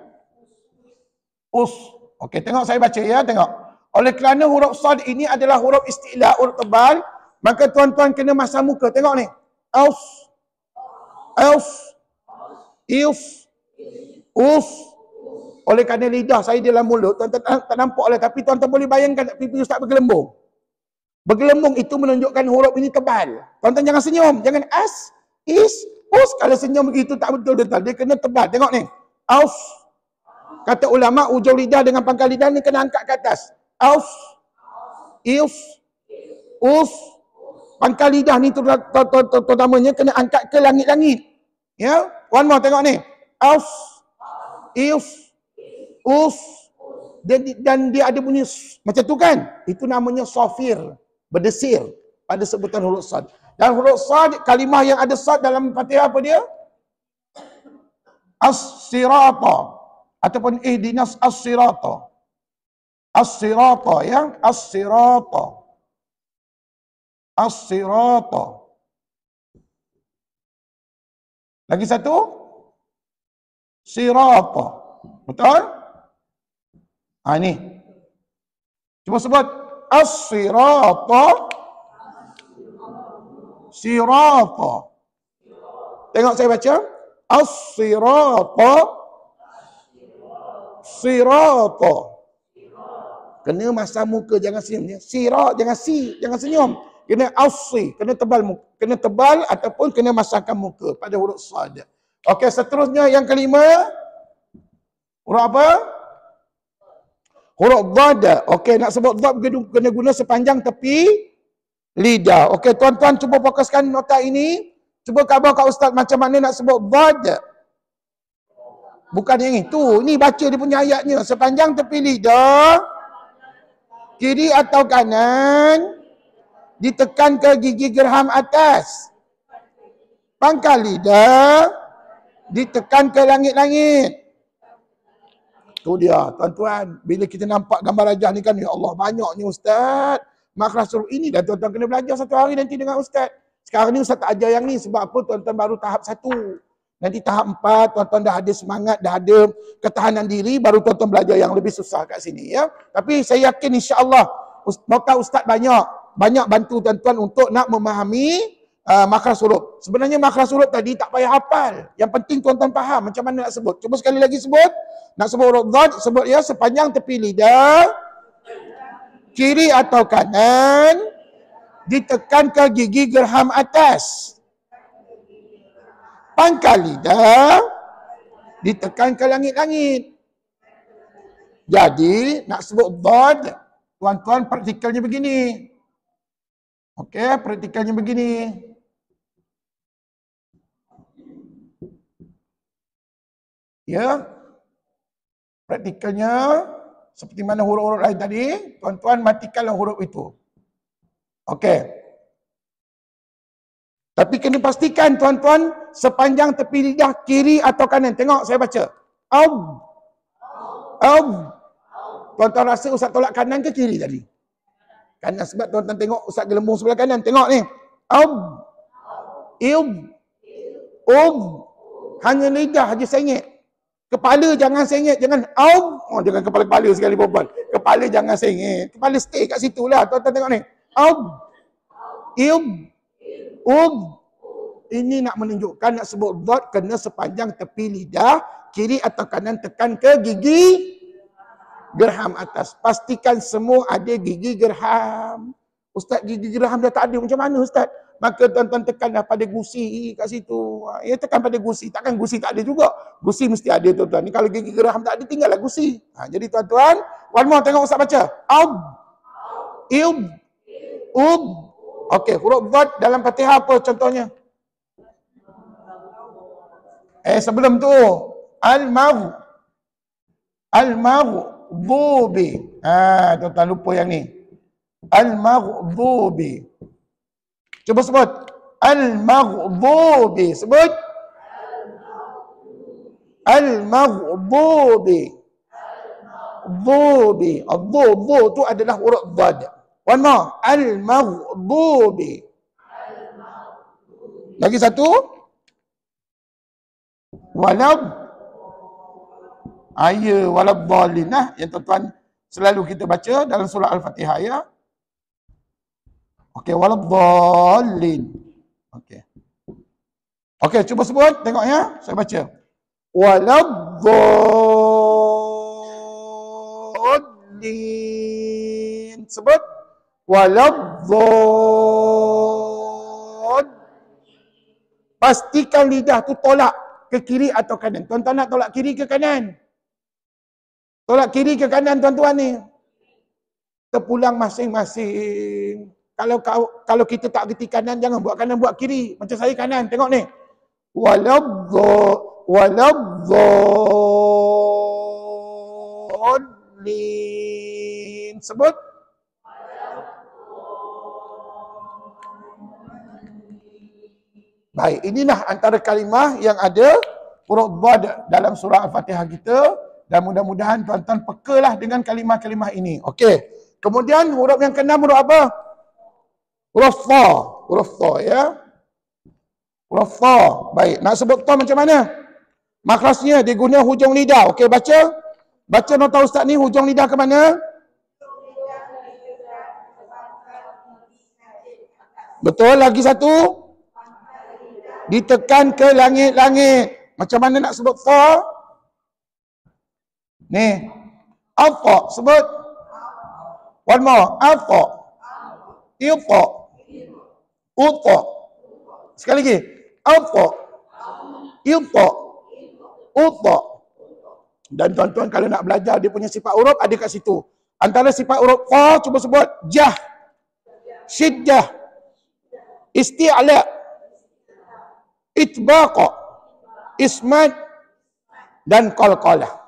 us. Okey, tengok saya baca ya, tengok. Oleh kerana huruf sad ini adalah huruf isti'la, huruf tebal, maka tuan-tuan kena masam muka. Tengok ni. Aus, aus, ius, us. Oleh kerana lidah saya dalam mulut, tuan-tuan tak nampak lah, tapi tuan-tuan boleh bayangkan tak pipi ustaz bergelembung. Bergelembung itu menunjukkan huruf ini tebal. Tuan-tuan jangan senyum, jangan as, is, us. Kalau senyum begitu tak betul-betul, dia kena tebal. Tengok ni. Aus. Kata ulama, ujung lidah dengan pangkal lidah ni kena angkat ke atas. Aus, ius, us. Pangkal lidah ni terutamanya kena angkat ke langit-langit. Ya, one more, tengok ni. Aus, ius, us. Dan dia ada bunyi macam tu kan? Itu namanya safir, berdesir pada sebutan huruf sad. Dan huruf sad, kalimah yang ada sad dalam Fatihah apa dia? As-sirata ataupun ihdinas as-sirata. As-sirata ya, as-sirata. As-sirata. Lagi satu? Sirata. Betul? Ha ni. Cuba sebut as-sirata. Sirata. Tengok saya baca. As-sirata. Sirata. Kena masam muka, jangan senyum. Sirat, jangan jangan senyum. Kena as-si, kena tebal ataupun kena masangkan muka pada huruf sad. Okey, seterusnya yang kelima. Huruf apa? Huruf dhad. Okey, nak sebut dhad kena guna sepanjang tepi lidah. Okey, tuan-tuan cuba fokuskan nota ini. Cuba khabar kat ustaz macam mana nak sebut dhad. Bukan yang itu. Ini baca dia punya ayatnya. Sepanjang tepi lidah, kiri atau kanan, ditekan ke gigi gerham atas. Pangkal lidah, ditekan ke langit-langit. Tu dia, tuan-tuan. Bila kita nampak gambar rajah ni kan, ya Allah, banyaknya ustaz. Makhraj huruf ini dah tuan-tuan kena belajar satu hari nanti dengan ustaz. Sekarang ni ustaz tak ajar yang ni. Sebab apa? Tuan-tuan baru tahap 1. Nanti tahap 4, tuan-tuan dah ada semangat, dah ada ketahanan diri, baru tuan-tuan belajar yang lebih susah kat sini. Ya. Tapi saya yakin insya-Allah, nota ustaz banyak bantu tuan-tuan untuk nak memahami makhraj huruf. Sebenarnya makhraj huruf tadi tak payah hafal. Yang penting tuan-tuan faham macam mana nak sebut. Cuba sekali lagi sebut. Nak sebut huruf dhad, sebut ya sepanjang tepi lidah, kiri atau kanan, ditekan ke gigi gerham atas. Pangkal lidah, ditekan ke langit-langit. Jadi, nak sebut dhad, tuan-tuan praktikalnya begini. Okey, praktikalnya begini. Ya. Praktikalnya seperti mana huruf-huruf lain tadi, tuan-tuan matikanlah huruf itu. Okey. Tapi kena pastikan tuan-tuan sepanjang tepi lidah kiri atau kanan. Tengok saya baca. Aub. Aub. Tuan-tuan rasa ustaz tolak kanan ke kiri tadi? Kanan, sebab tuan-tuan tengok ustaz gelembung sebelah kanan. Tengok ni. Aub. Iub. Ub. Hanya lidah aja sengit. Kepala jangan sengit, jangan aub. Oh, jangan kepala-kepala sekali perempuan. Kepala jangan sengit. Kepala stay kat situ lah. Tuan-tuan tengok ni. Aub. Iub. Ub. Ini nak menunjukkan nak sebut dhad kena sepanjang tepi lidah, kiri atau kanan tekan ke gigi Gerham atas. Pastikan semua ada gigi gerham. Ustaz, gigi gerham dah tak ada, macam mana Ustaz? Maka tuan-tuan tekanlah pada gusi kat situ. Ya, tekan pada gusi. Takkan gusi tak ada juga. Gusi mesti ada tuan-tuan. Ni kalau gigi gerham tak ada, tinggallah gusi. Jadi tuan-tuan, one more tengok Ustaz baca. Ab, ib, ub. Okey, huruf dhad dalam Fatihah apa contohnya? Sebelum tu, al-maghdubi. Tuan-tuan lupa yang ni. Al-maghdubi. Cuba sebut. Al-maghdubi. Sebut. Al-maghdubi. Dhubi. Dhu tu adalah huruf dhad. One more. Al-maghdubi. Lagi satu. Walad-dhalin. Yang tuan-tuan selalu kita baca dalam surah Al-Fatihah ya. Okey, walad-dhalin. Okey. Okey, cuba sebut, tengok ya. Saya baca. Walad-dhalin. Sebut. Walad-dhalin. Pastikan lidah tu tolak ke kiri atau kanan. Tuan-tuan nak tolak kiri ke kanan? Tolak kiri ke kanan tuan-tuan ni. Terpulang masing-masing. Kalau kita tak gerti kanan, jangan buat kanan, buat kiri. Macam saya kanan, tengok ni. Walad-dhalin. Sebut. Baik, inilah antara kalimah yang ada huruf dhad dalam surah Al-Fatihah kita. Dan mudah-mudahan tuan-tuan pekalah dengan kalimah-kalimah ini. Okey. Kemudian huruf yang keenam huruf apa? Huruf tha. Huruf tha ya. Huruf tha. Baik, nak sebut tha macam mana? Makhrajnya dia guna hujung lidah. Okey, baca. Baca nota ustaz ni, hujung lidah ke mana? Betul, lagi satu. Ditekan ke langit-langit. Macam mana nak sebut tha? Ni. Alfa. Sebut. One more. Alfa. Ilfa. Uta. Sekali lagi. Alfa. Ilfa. Uta. Dan tuan-tuan kalau nak belajar dia punya sifat huruf ada kat situ. Antara sifat huruf fa cuba sebut. Jah. Syiddah. Isti'la. Itbaqa. Ismad. Dan qalqalah.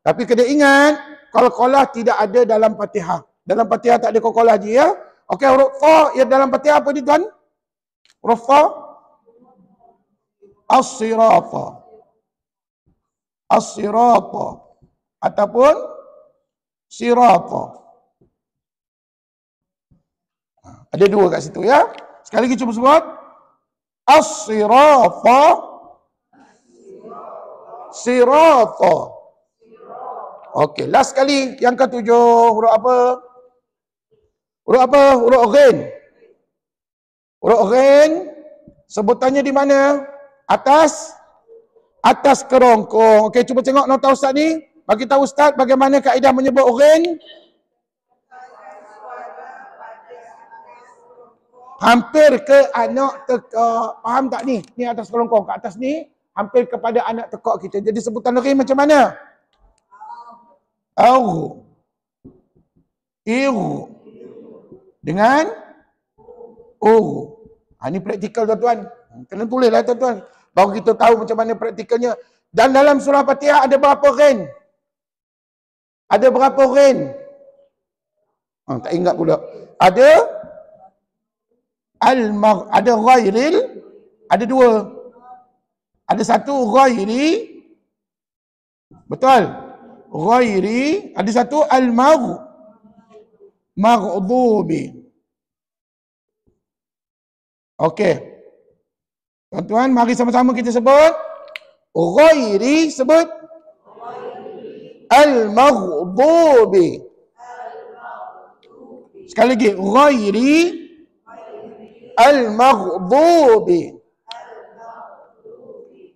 Tapi kena ingat, qalqalah tidak ada dalam Fatihah. Dalam Fatihah tak ada qalqalah je ya. Okey, huruf fa yang dalam Fatihah apa ni tuan? Huruf fa. As-sirata. As-sirata. Ataupun sirata. Ada dua kat situ ya. Sekali lagi cuba sebut. As-sirata. Sirata. Okey, last kali yang ketujuh huruf apa? Huruf apa? Huruf ghain. Huruf ghain sebutannya di mana? Atas kerongkong. Okey, cuba tengok nota ustaz ni. Bagi tahu ustaz bagaimana kaedah menyebut ghain. Hampir ke anak tekak. Faham tak ni? Ni atas kerongkong. Kat atas ni hampir kepada anak tekak kita. Jadi sebutan ghain macam mana? Au. Iru. Dengan ini praktikal tuan-tuan. Kena tulislah tuan-tuan. Baru kita tahu macam mana praktikalnya. Dan dalam surah Fatihah ada berapa ghain? Ada berapa ghain? Tak ingat pula. Ada ada ghairil. Ada dua. Ada satu ghairi. Betul. Ghairi, ada satu al-maghdubi. Okey. Tuan-tuan, mari sama-sama kita sebut. Ghairi, sebut. Al-maghdubi. Sekali lagi, ghairi al-maghdubi.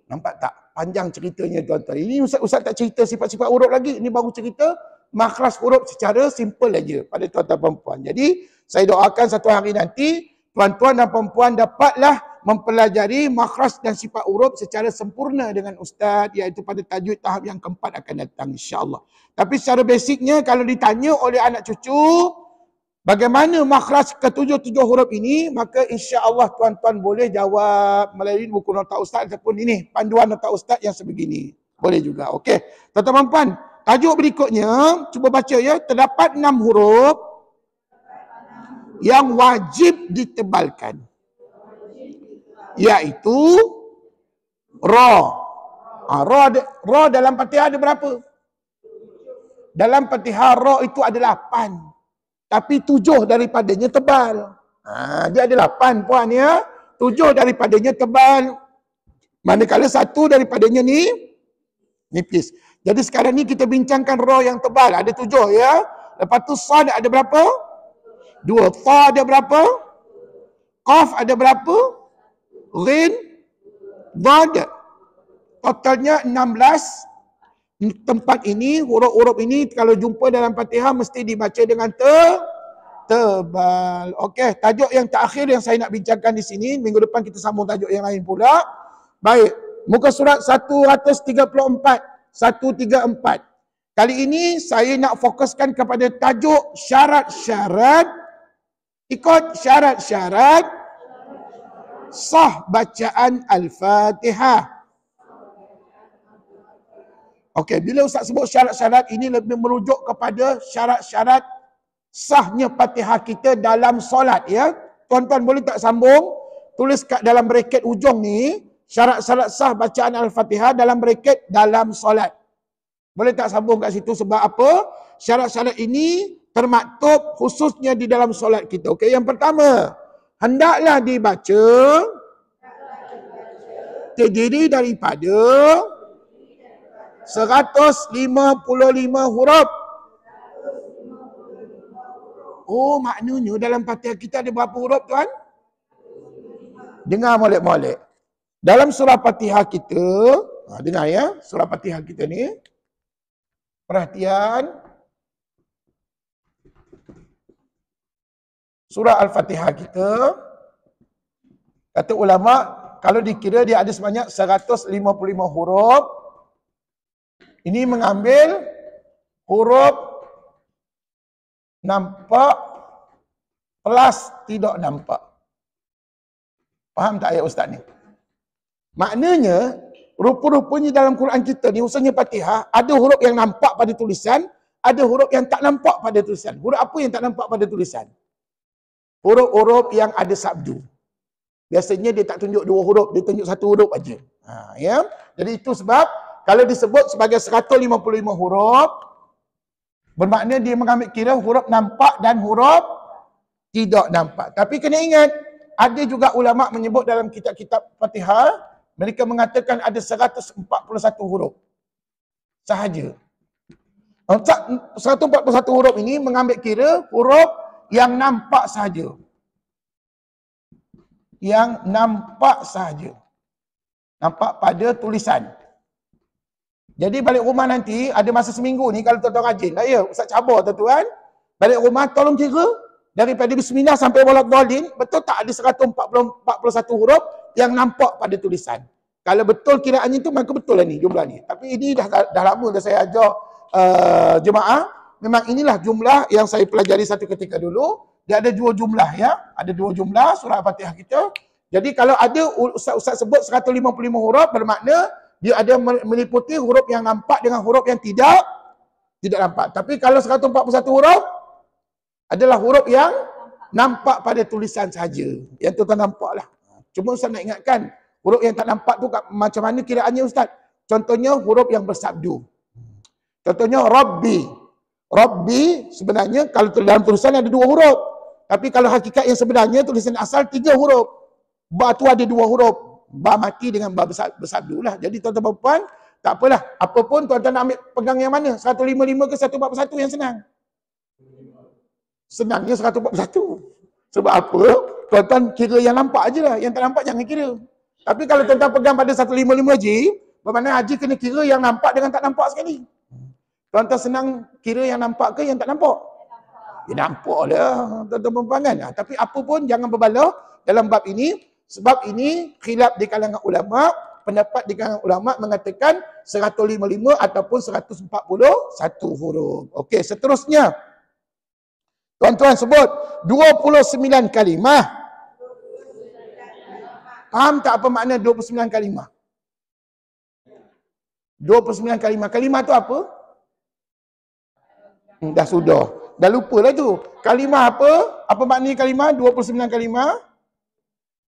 Nampak tak? Panjang ceritanya tuan-tuan. Ini Ustaz tak cerita sifat-sifat huruf lagi. Ini baru cerita makhraj huruf secara simple aja pada tuan-tuan perempuan. Jadi saya doakan satu hari nanti tuan-tuan dan perempuan dapatlah mempelajari makhraj dan sifat huruf secara sempurna dengan ustaz, iaitu pada tajwid tahap yang keempat akan datang insya-Allah. Tapi secara basicnya kalau ditanya oleh anak cucu bagaimana makhraj ketujuh-tujuh huruf ini, maka insya-Allah tuan-tuan boleh jawab melalui buku nota ustaz ataupun ini panduan nota ustaz yang sebegini. Boleh juga. Okey. Tuan-tuan puan, tajuk berikutnya cuba baca ya, terdapat 6 huruf yang wajib ditebalkan. Iaitu ra. Ra dalam Fatihah ada berapa? Dalam Fatihah ra itu ada 8. Tapi 7 daripadanya tebal. Dia ada 8 puan ya. 7 daripadanya tebal. Manakala 1 daripadanya nipis. Jadi sekarang ni kita bincangkan ra yang tebal. Ada 7 ya. Lepas tu sad ada berapa? 2. Tha ada berapa? Qaf ada berapa? Ghin? Dhad. Totalnya 16. Tempat ini, huruf-huruf ini kalau jumpa dalam Fatihah mesti dibaca dengan tebal. Okey, tajuk yang terakhir yang saya nak bincangkan di sini, minggu depan kita sambung tajuk yang lain pula. Baik, muka surat 134, 134. Kali ini saya nak fokuskan kepada tajuk syarat-syarat, ikut syarat-syarat sah bacaan Al-Fatihah. Okey, bila Ustaz sebut syarat-syarat ini lebih merujuk kepada syarat-syarat sahnya Fatihah kita dalam solat ya. Tuan-tuan boleh tak sambung? Tulis kat dalam braket ujung ni, syarat-syarat sah bacaan Al-Fatihah dalam braket dalam solat. Boleh tak sambung kat situ sebab apa? Syarat-syarat ini termaktub khususnya di dalam solat kita. Okey, yang pertama, hendaklah dibaca terdiri daripada 155 huruf. Oh, maknanya dalam Fatihah kita ada berapa huruf tuan? Dengar molek-molek. Dalam surah Fatihah kita, dengar ya, surah Fatihah kita ni. Perhatian. Surah Al-Fatihah kita, kata ulama, kalau dikira dia ada sebanyak 155 huruf. Ini mengambil huruf nampak plus tidak nampak. Faham tak ayat Ustaz ni? Maknanya, rupa-rupanya dalam Quran kita ni, khususnya Fatihah, ada huruf yang nampak pada tulisan, ada huruf yang tak nampak pada tulisan. Huruf apa yang tak nampak pada tulisan? Huruf-huruf yang ada sabdu. Biasanya dia tak tunjuk 2 huruf, dia tunjuk 1 huruf aja. Ya? Jadi itu sebab kalau disebut sebagai 155 huruf, bermakna dia mengambil kira huruf nampak dan huruf tidak nampak. Tapi kena ingat, ada juga ulama menyebut dalam kitab-kitab Fatihah, mereka mengatakan ada 141 huruf sahaja. 141 huruf ini mengambil kira huruf yang nampak sahaja. Yang nampak sahaja. Nampak pada tulisan. Jadi balik rumah nanti, ada masa seminggu ni, kalau tuan-tuan rajin lah ya, Ustaz cabar tuan-tuan, balik rumah tolong kira, daripada bismillah sampai waladhdallin, betul tak ada 141 huruf yang nampak pada tulisan. Kalau betul kiraannya tu, maka betul lah ni, jumlah ni. Tapi ini dah lama dah saya ajar jemaah, memang inilah jumlah yang saya pelajari satu ketika dulu, dia ada 2 jumlah ya, ada 2 jumlah surah Fatihah kita. Jadi kalau ada Ustaz sebut 155 huruf, bermakna dia ada meliputi huruf yang nampak dengan huruf yang tidak nampak. Tapi kalau 141 huruf adalah huruf yang nampak pada tulisan saja. Yang tuan-tuan nampak lah. Cuma Ustaz nak ingatkan, huruf yang tak nampak tu macam mana kiraannya Ustaz? Contohnya huruf yang bersabdu. Contohnya Rabbi. Rabbi sebenarnya kalau dalam tulisan ada 2 huruf. Tapi kalau hakikat yang sebenarnya tulisan asal 3 huruf. Ba tu ada 2 huruf. Ba mati dengan ba bersabdu lah. Jadi tuan-tuan perempuan, tak apalah. Apapun tuan-tuan nak ambil pegang yang mana? 155 ke 141 yang senang? Senangnya 141. Sebab apa? Tuan-tuan kira yang nampak je lah. Yang tak nampak jangan kira. Tapi kalau tuan-tuan pegang pada 155 haji, bermakna haji kena kira yang nampak dengan tak nampak sekali. Tuan-tuan senang kira yang nampak ke yang tak nampak? Ya nampak lah tuan-tuan perempuan kan. Tapi apa pun jangan berbalah dalam bab ini. Sebab ini khilaf di kalangan ulama. Pendapat di kalangan ulama mengatakan 155 ataupun 141 huruf. Okey, seterusnya. Tuan-tuan sebut 29 kalimah. Faham tak apa makna 29 kalimah? 29 kalimah. Kalimah tu apa? Dah sudah. Dah lupa lah tu. Kalimah apa? Apa makna kalimah? 29 kalimah.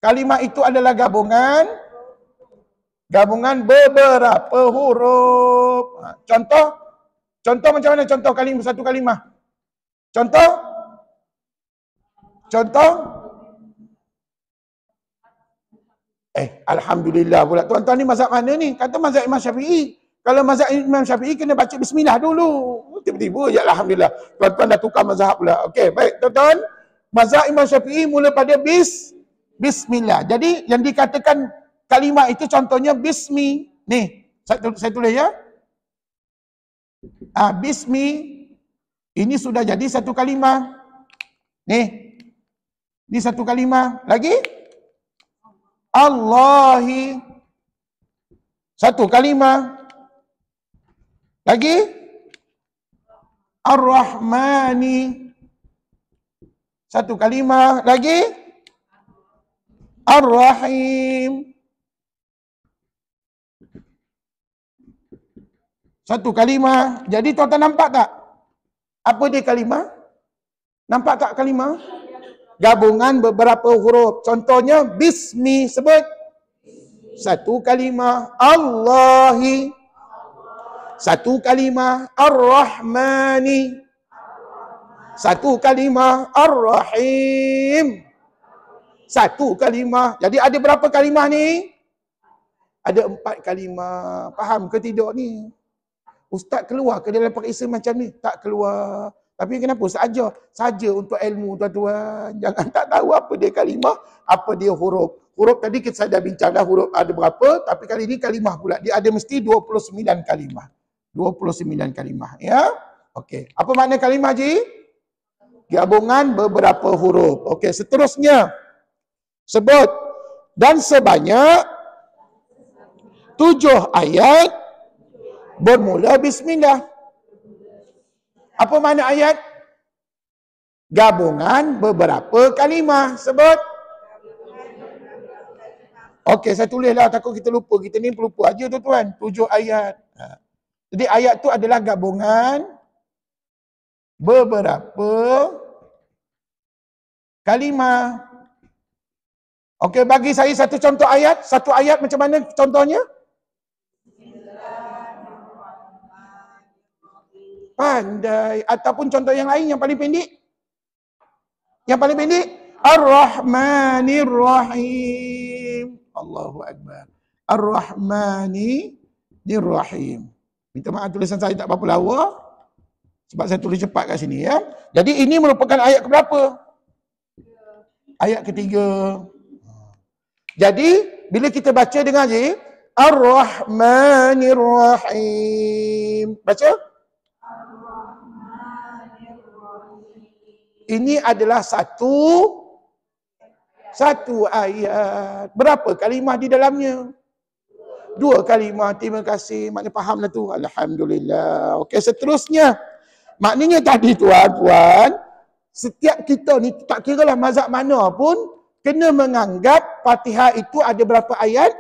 Kalimah itu adalah gabungan beberapa huruf. Contoh macam mana contoh kalimah satu kalimah? Contoh? Alhamdulillah pula. Tuan-tuan ni mazhab mana ni? Kata mazhab Imam Syafi'i. Kalau mazhab Imam Syafi'i kena baca bismillah dulu. Tiba-tiba, ya Alhamdulillah. Tuan-tuan dah tukar mazhab pula. Okey, baik tuan-tuan. Mazhab Imam Syafi'i mula pada bismillah. Jadi yang dikatakan kalimah itu contohnya bismi. Ni, saya tulis ya. Bismi. Ini sudah jadi satu kalimah. Ni. Ni satu kalimah. Lagi? Allahi. Satu kalimah. Lagi? Ar-Rahmani. Satu kalimah. Lagi? Ar-Rahim. Satu kalimah. Jadi tuan-tuan nampak tak? Apa dia kalimah? Nampak tak kalimah? Gabungan beberapa huruf. Contohnya bismi, sebut. Satu kalimah. Allahi. Satu kalimah. Ar-Rahmani. Satu kalimah. Ar-Rahim. Satu kalimah. Jadi ada berapa kalimah ni? Ada 4 kalimah. Faham ke tidak ni? Ustaz keluar ke dalam periksa macam ni? Tak keluar. Tapi kenapa? Saja untuk ilmu tuan-tuan. Jangan tak tahu apa dia kalimah, apa dia huruf. Huruf tadi kita dah bincang dah huruf ada berapa, tapi kali ini kalimah pula. Dia ada mesti 29 kalimah. 29 kalimah, ya. Okey. Apa makna kalimah, Ji? Gabungan beberapa huruf. Okey, seterusnya. Sebut. Dan sebanyak 7 ayat bermula bismillah. Apa makna ayat? Gabungan beberapa kalimah. Sebut. Okey, saya tulislah takut kita lupa. Kita ni pelupa aja tuan-tuan. 7 ayat. Jadi ayat tu adalah gabungan beberapa kalimah. Okey, bagi saya satu contoh ayat. Satu ayat macam mana contohnya? Pandai. Ataupun contoh yang lain yang paling pendek? Yang paling pendek? Ar-Rahmanir Rahim. Allahu Akbar. Ar-Rahmanir Rahim. Minta maaf tulisan saya tak berapa lawa. Sebab saya tulis cepat kat sini ya. Jadi ini merupakan ayat keberapa? Ayat ketiga. Jadi bila kita baca dengan je Ar-Rahmanir Rahim. Baca? Ini adalah satu ayat. Berapa kalimah di dalamnya? 2 kalimah. Terima kasih. Maknanya fahamlah tu. Alhamdulillah. Okey, seterusnya. Maknanya tadi tuan-tuan, setiap kita ni tak kira lah mazhab mana pun, kena menganggap Fatihah itu ada berapa ayat?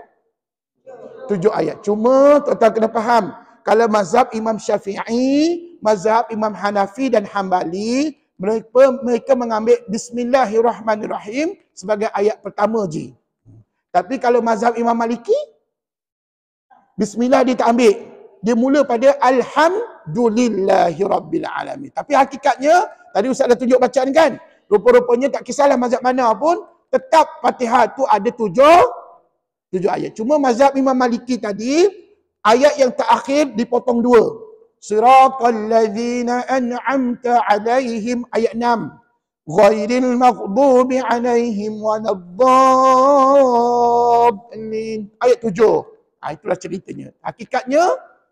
7 ayat. Cuma tuan-tuan kena faham, kalau mazhab Imam Syafi'i, mazhab Imam Hanafi dan Hambali, mereka mengambil Bismillahirrahmanirrahim sebagai ayat pertama je. Tapi kalau mazhab Imam Maliki, Bismillah dia tak ambil. Dia mula pada Alhamdulillahirrabbilalamin. Tapi hakikatnya, tadi Ustaz dah tunjuk bacaan kan? Rupa-rupanya tak kisahlah mazhab mana pun, tetap Fatihah tu ada 7 ayat. Cuma mazhab Imam Maliki tadi, ayat yang terakhir dipotong 2. Siratal ladzina an'amta alaihim, ayat 6. Ghairil maghdubi alaihim waladdallin, ayat 7. Itulah ceritanya. Hakikatnya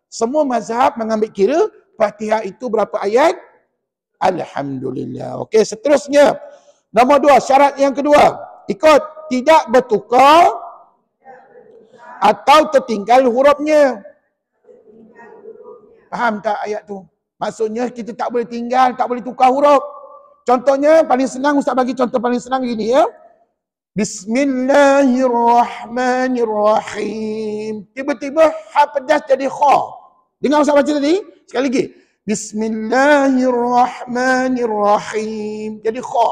semua mazhab mengambil kira Fatihah itu berapa ayat? Alhamdulillah. Okey, seterusnya. Nombor 2, syarat yang kedua. Ikut, tidak bertukar atau tertinggal hurufnya. Faham tak ayat tu? Maksudnya kita tak boleh tinggal, tak boleh tukar huruf. Contohnya paling senang, Ustaz bagi contoh paling senang gini ya. Bismillahirrahmanirrahim. Tiba-tiba ha pedas jadi kha. Dengar Ustaz baca tadi? Sekali lagi. Bismillahirrahmanirrahim. Jadi kha.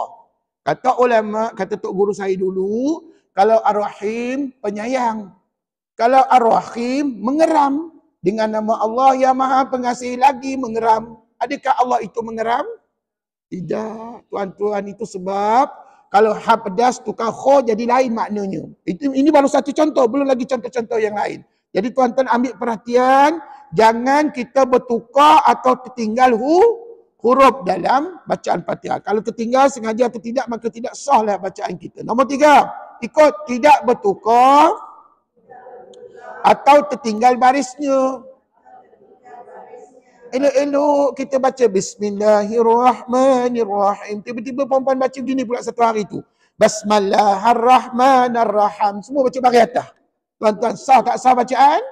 Kata ulama, kata tok guru saya dulu, kalau Ar-Rahim penyayang. Kalau Ar-Rahim mengeram. Dengan nama Allah yang Maha Pengasih lagi mengeram. Adakah Allah itu mengeram? Tidak. Tuan-tuan, itu sebab kalau ha pedas tukar kha jadi lain maknanya. Ini baru satu contoh, belum lagi contoh-contoh yang lain. Jadi tuan-tuan ambil perhatian, jangan kita bertukar atau tertinggal huruf dalam bacaan Fatihah. Kalau tertinggal sengaja atau tidak, maka tidak sahlah bacaan kita. Nombor 3, ikut, tidak bertukar atau tertinggal barisnya. Elok-elok kita baca Bismillahirrahmanirrahim. Tiba-tiba perempuan baca gini pula satu hari tu. Bismillahirrahmanirrahim. Semua baca baris atas. Tuan-tuan, sah tak sah bacaan?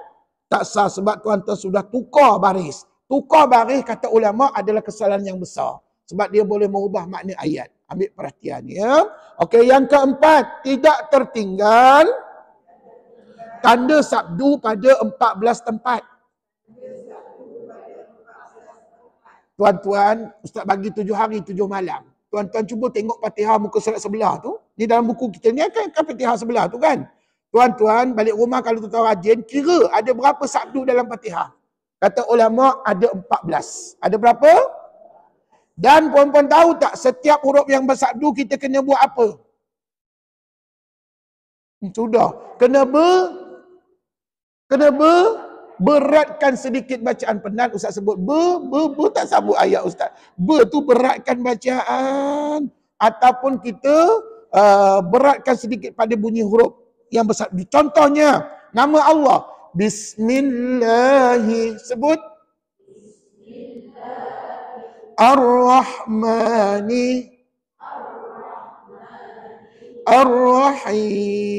Tak sah sebab tuan-tuan sudah tukar baris. Tukar baris kata ulama adalah kesalahan yang besar. Sebab dia boleh mengubah makna ayat. Ambil perhatian ya. Okey, yang keempat, tidak tertinggal tanda sabdu pada 14 tempat. Tuan-tuan, Ustaz bagi 7 hari, 7 malam. Tuan-tuan cuba tengok Fatihah muka surat sebelah tu. Di dalam buku kita ni kan Fatihah sebelah tu kan. Tuan-tuan, balik rumah kalau tuan-tuan rajin, kira ada berapa sabdu dalam Fatihah. Kata ulama ada 14. Ada berapa? Dan puan-puan tahu tak setiap huruf yang bersabdu kita kena buat apa? Sudah. Kena beratkan sedikit bacaan. Penat Ustaz sebut tak sambut ayat Ustaz. Tu beratkan bacaan. Ataupun kita beratkan sedikit pada bunyi huruf yang bersabdu. Contohnya, nama Allah. Bismillahi. Sebut. Ar-Rahmani. Ar-Rahim.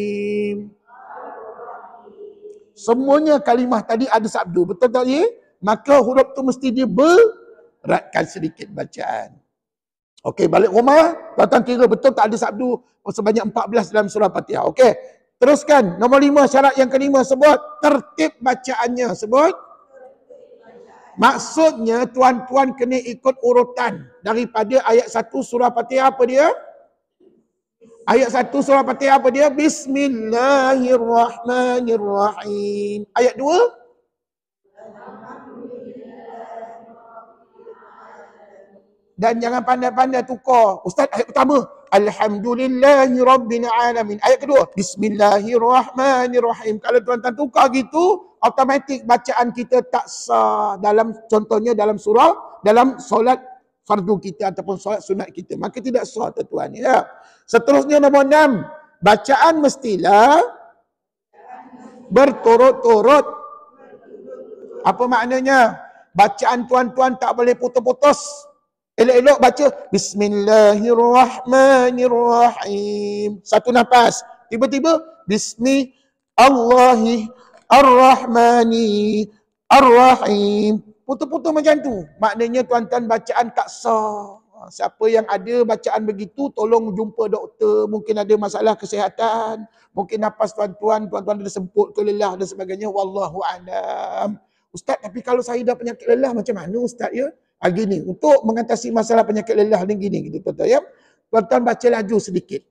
Semuanya kalimah tadi ada sabdu. Betul tak ya? Maka huruf tu mesti dia beratkan sedikit bacaan. Okey, balik rumah. Tuan-tuan kira betul tak ada sabdu sebanyak 14 dalam surah Fatihah. Okey. Teruskan. Nombor 5, syarat yang kelima. Sebut tertib bacaannya. Sebut. Maksudnya tuan-tuan kena ikut urutan. Daripada ayat 1 surah Fatihah apa dia? Ayat 1 surah Fatihah apa dia? Bismillahirrahmanirrahim. Ayat 2? Dan jangan pandai-pandai tukar. Ustaz, ayat pertama. Alhamdulillahirabbil alamin. Ayat kedua. Bismillahirrahmanirrahim. Kalau tuan-tuan tukar gitu, automatik bacaan kita tak sah. Dalam contohnya dalam surah, dalam solat fardu kita ataupun solat sunat kita. Maka tidak sah tuan-tuan ya. Seterusnya nombor 6. Bacaan mestilah berturut-turut. Apa maknanya? Bacaan tuan-tuan tak boleh putus-putus. Elok-elok baca Bismillahirrahmanirrahim. Satu nafas. Tiba-tiba Bismi Allahi Ar-Rahmani Ar-Rahim. Putus-putus macam tu. Maknanya tuan-tuan bacaan tak sah. Siapa yang ada bacaan begitu, tolong jumpa doktor. Mungkin ada masalah kesihatan. Mungkin nafas tuan-tuan ada semput ke lelah dan sebagainya. Wallahu a'lam. Ustaz, tapi kalau saya dah penyakit lelah macam mana Ustaz ya? Gini, untuk mengatasi masalah penyakit lelah ni gini gitu tuan-tuan ya. Tuan-tuan baca laju sedikit.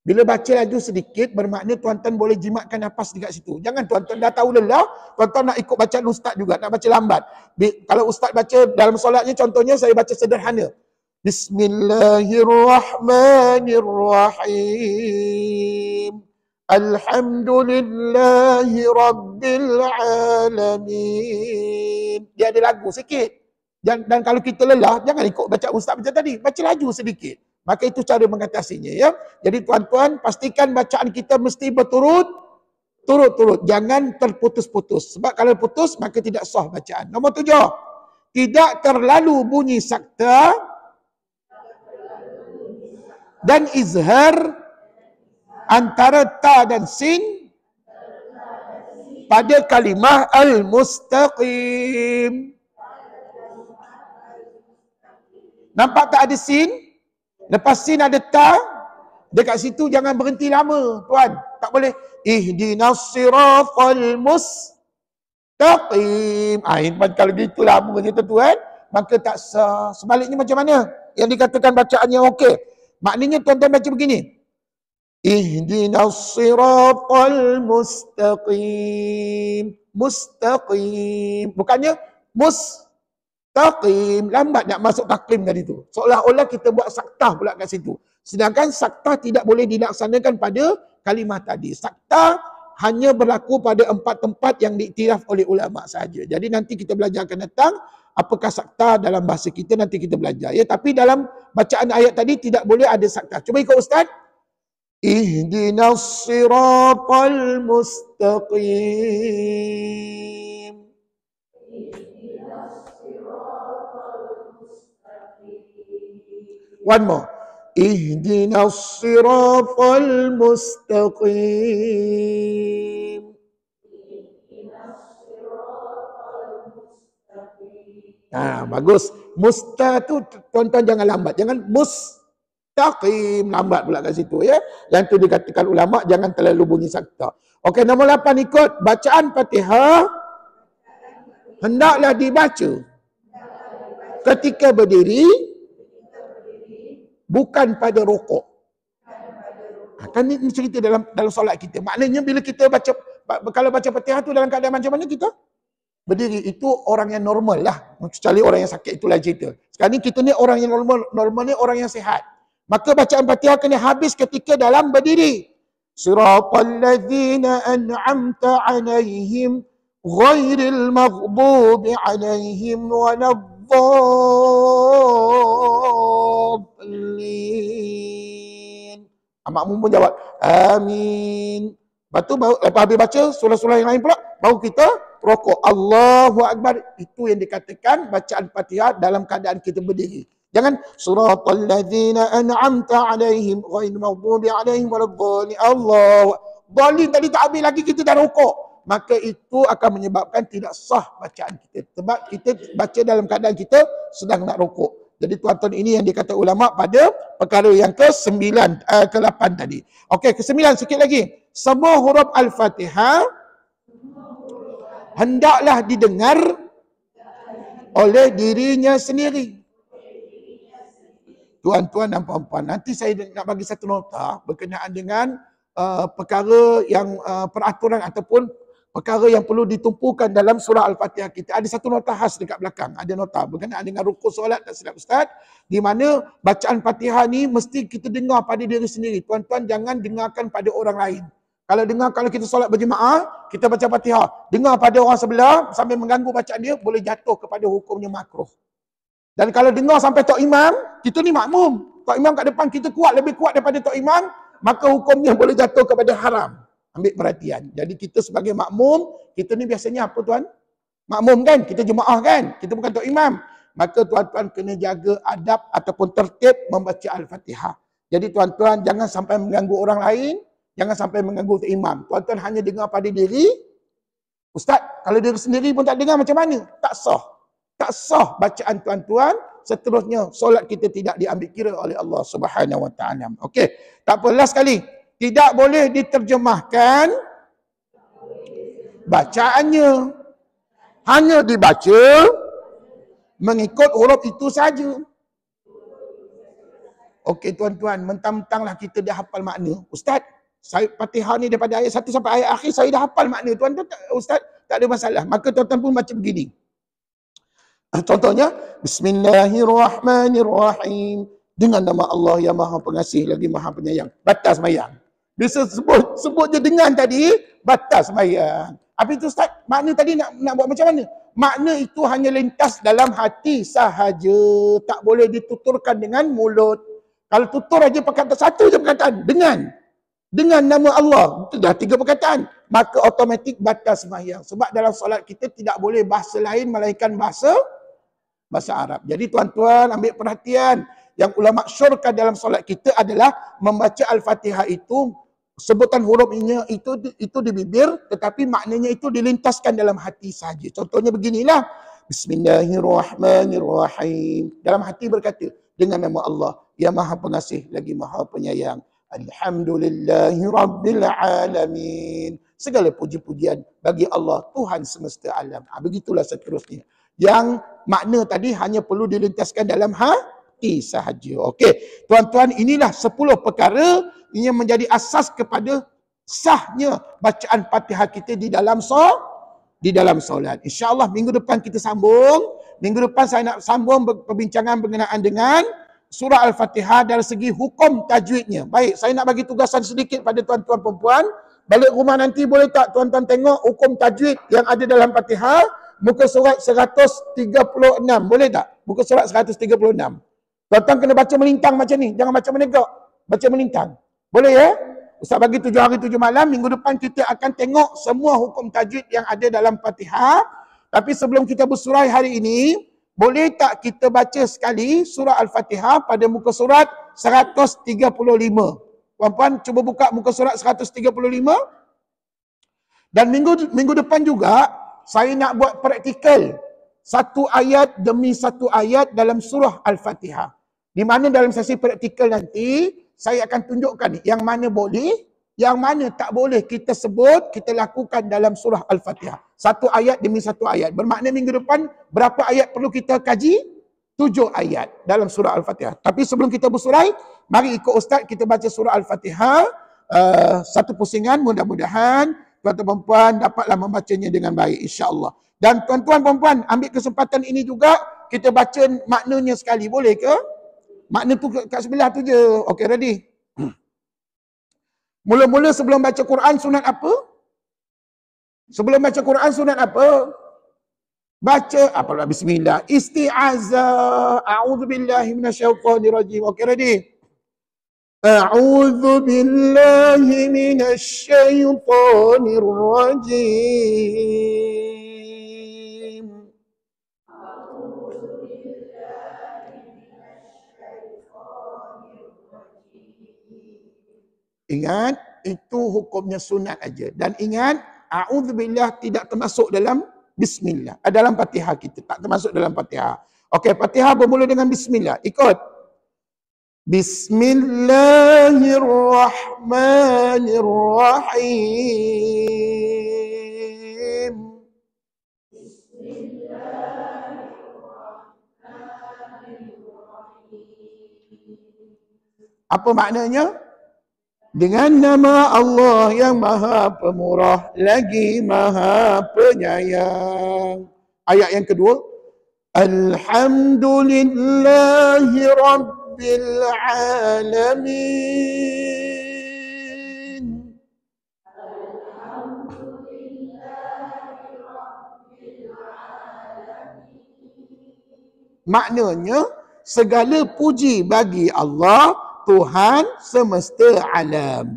Bila baca laju sedikit, bermakna tuan-tuan boleh jimatkan nafas dekat situ. Jangan tuan-tuan dah tahu lelah, tuan-tuan nak ikut bacaan ustaz juga, nak baca lambat. Kalau ustaz baca dalam solatnya, contohnya saya baca sederhana. Bismillahirrahmanirrahim. Alhamdulillahi Rabbil Alamin. Dia ada lagu sikit. Dan kalau kita lelah, jangan ikut baca ustaz macam tadi. Baca laju sedikit. Maka itu cara mengatasinya ya. Jadi tuan-tuan, pastikan bacaan kita mesti berturut-turut. Jangan terputus-putus. Sebab kalau putus, maka tidak sah bacaan. Nombor 7. tidak terlalu bunyi sakta dan izhar antara ta dan sin pada kalimah al-mustaqim. Nampak tak ada sin? Lepas sin ada ta. Dekat situ jangan berhenti lama, tuan. Tak boleh. Ihdinas siratal mustaqim. Kalau gitu lamanya tuan, maka tak sah. Sebaliknya macam mana? Yang dikatakan bacaannya okey. Maknanya tuan-tuan baca begini. Ihdinas siratal mustaqim. Mustaqim. Bukannya mustaqim. Lambat nak masuk taqim tadi tu. Seolah-olah kita buat saktah pula kat situ. Sedangkan saktah tidak boleh dilaksanakan pada kalimah tadi. Saktah hanya berlaku pada 4 tempat yang diiktiraf oleh ulama sahaja. Jadi nanti kita belajar akan datang apakah saktah dalam bahasa kita, nanti kita belajar. Ya, tapi dalam bacaan ayat tadi tidak boleh ada saktah. Cuba ikut Ustaz. Ihdinas siratal mustaqim. One more. Ihdinas siratal mustaqim. Bagus. Musta tu tuan-tuan jangan lambat. Jangan mustaqim. Lambat pula kat situ ya. Yang tu dikatakan ulama jangan terlalu bunyi sakta. Okey, nombor 8 ikut. Bacaan Fatihah hendaklah dibaca ketika berdiri, bukan pada rukuk. Kan ini cerita dalam solat kita. Maknanya bila kita baca, kalau baca Fatihah tu dalam keadaan macam mana kita? Berdiri. Itu orang yang normal lah. Kecuali orang yang sakit, itulah cerita. Sekarang ni kita ni orang yang normal. Normal ni orang yang sihat. Maka bacaan Fatihah kena habis ketika dalam berdiri. Siratal ladzina an'amta alaihim ghairil maghdubi alaihim waladdallin. Makmum pun jawab amin. Lepas tu lepas habis baca surah-surah yang lain pula, baru kita rukuk. Allahu Akbar. Itu yang dikatakan bacaan Fatihah dalam keadaan kita berdiri. Jangan siratal ladzina an'amta alaihim ghairil maghdubi alaihim waladdallin. Allah. Dhalin tadi tak habis lagi kita dah rukuk. Maka itu akan menyebabkan tidak sah bacaan kita. Sebab kita baca dalam keadaan kita sedang nak rukuk. Jadi tuan-tuan, ini yang dikata ulama pada perkara yang ke-9, ke-8 tadi. Okey, ke-9 sikit lagi. Semua huruf Al-Fatihah hendaklah didengar oleh dirinya sendiri. Tuan-tuan dan puan-puan, nanti saya nak bagi satu nota berkenaan dengan perkara yang peraturan ataupun perkara yang perlu ditumpukan dalam surah Al-Fatihah kita. Ada satu nota khas dekat belakang. Ada nota berkenaan dengan rukuk solat, tak silap Ustaz. Di mana bacaan Fatihah ni mesti kita dengar pada diri sendiri. Tuan-tuan jangan dengarkan pada orang lain. Kalau kita solat berjemaah, kita baca Fatihah. Dengar pada orang sebelah sambil mengganggu bacaan dia, boleh jatuh kepada hukumnya makruh. Dan kalau dengar sampai Tok Imam, kita ni makmum. Tok Imam kat depan kita kuat, lebih kuat daripada Tok Imam, maka hukumnya boleh jatuh kepada haram. Ambil perhatian. Jadi kita sebagai makmum, kita ni biasanya apa tuan? Makmum kan? Kita jemaah kan? Kita bukan Tok Imam. Maka tuan-tuan kena jaga adab ataupun tertib membaca Al-Fatihah. Jadi tuan-tuan jangan sampai mengganggu orang lain, jangan sampai mengganggu Tok Imam. Tuan-tuan hanya dengar pada diri. Ustaz, kalau diri sendiri pun tak dengar macam mana? Tak sah. Tak sah bacaan tuan-tuan. Seterusnya solat kita tidak diambil kira oleh Allah Subhanahu Wa Taala. Okey. Tak apa, last sekali. Tidak boleh diterjemahkan bacaannya. Hanya dibaca mengikut huruf itu saja. Okey tuan-tuan, mentang-mentanglah kita dah hafal makna. Ustaz, saya Fatihah ni daripada ayat 1 sampai ayat akhir saya dah hafal makna. Tuan-tuan, Ustaz, tak ada masalah. Maka tuan-tuan pun baca begini. Contohnya, Bismillahirrahmanirrahim. Dengan nama Allah yang Maha Pengasih lagi Maha Penyayang. Batas sembahyang. Bisa sebut je dengan tadi, batas sembahyang. Apa itu Ustaz? Makna tadi nak buat macam mana? Makna itu hanya lintas dalam hati sahaja. Tak boleh dituturkan dengan mulut. Kalau tutur aja perkataan satu je perkataan. Dengan nama Allah. Itu dah 3 perkataan. Maka automatik batas sembahyang. Sebab dalam solat kita tidak boleh bahasa lain melainkan bahasa bahasa Arab. Jadi tuan-tuan ambil perhatian, yang ulama syorkan dalam solat kita adalah membaca Al-Fatihah itu, sebutan hurufnya itu di bibir, tetapi maknanya itu dilintaskan dalam hati saja. Contohnya beginilah, Bismillahirrahmanirrahim. Dalam hati berkata, dengan nama Allah yang Maha Pengasih lagi Maha Penyayang. Alhamdulillahi Rabbil Alamin. Segala puji-pujian bagi Allah, Tuhan semesta alam. Begitulah seterusnya. Yang makna tadi hanya perlu dilintaskan dalam hati sahaja. Okey, tuan-tuan, inilah 10 perkara yang menjadi asas kepada sahnya bacaan Fatihah kita di dalam solat. InsyaAllah minggu depan kita sambung. Minggu depan saya nak sambung perbincangan berkenaan dengan surah Al-Fatihah dari segi hukum tajwidnya. Baik, saya nak bagi tugasan sedikit pada tuan-tuan perempuan. Balik rumah nanti boleh tak tuan-tuan tengok hukum tajwid yang ada dalam Fatihah, muka surat 136. Boleh tak? Muka surat 136. Tuan-tuan kena baca melintang macam ni. Jangan baca menegak. Baca melintang. Boleh ya? Ustaz bagi 7 hari 7 malam. Minggu depan kita akan tengok semua hukum tajwid yang ada dalam Fatihah. Tapi sebelum kita bersurai hari ini, boleh tak kita baca sekali surah Al-Fatihah pada muka surat 135? Puan-puan cuba buka muka surat 135. Dan minggu depan juga saya nak buat praktikal satu ayat demi satu ayat dalam surah Al-Fatihah. Di mana dalam sesi praktikal nanti saya akan tunjukkan yang mana boleh, yang mana tak boleh kita sebut, kita lakukan dalam surah Al-Fatihah. Satu ayat demi satu ayat. Bermakna minggu depan berapa ayat perlu kita kaji? 7 ayat dalam surah Al-Fatihah. Tapi sebelum kita bersurai, mari ikut Ustaz kita baca surah Al-Fatihah. Satu pusingan, mudah-mudahan tuan-tuan perempuan dapatlah membacanya dengan baik, insya-Allah. Dan tuan-tuan perempuan ambil kesempatan ini juga kita baca maknanya sekali, boleh ke? Makna tu kat sebelah tu je. Okey, ready? Mula-mula sebelum baca Quran sunat apa? Sebelum baca Quran sunat apa? Baca apa? Bismillah. Isti'azah. A'udzubillahi minasyaitonirrajim. Okey, ready? A'udzubillahi minasyaitonirrajim. Ingat, itu hukumnya sunat aja. Dan ingat, a'udzubillah tidak termasuk dalam bismillah. Dalam Fatihah kita, tak termasuk dalam Fatihah. Okey, Fatihah bermula dengan bismillah. Ikut. Bismillahirrahmanirrahim. Apa maknanya? Dengan nama Allah yang Maha Pemurah lagi Maha Penyayang. Ayat yang kedua. Alhamdulillahi Rabbil Alamin. Maknanya, segala puji bagi Allah, Tuhan semesta alam.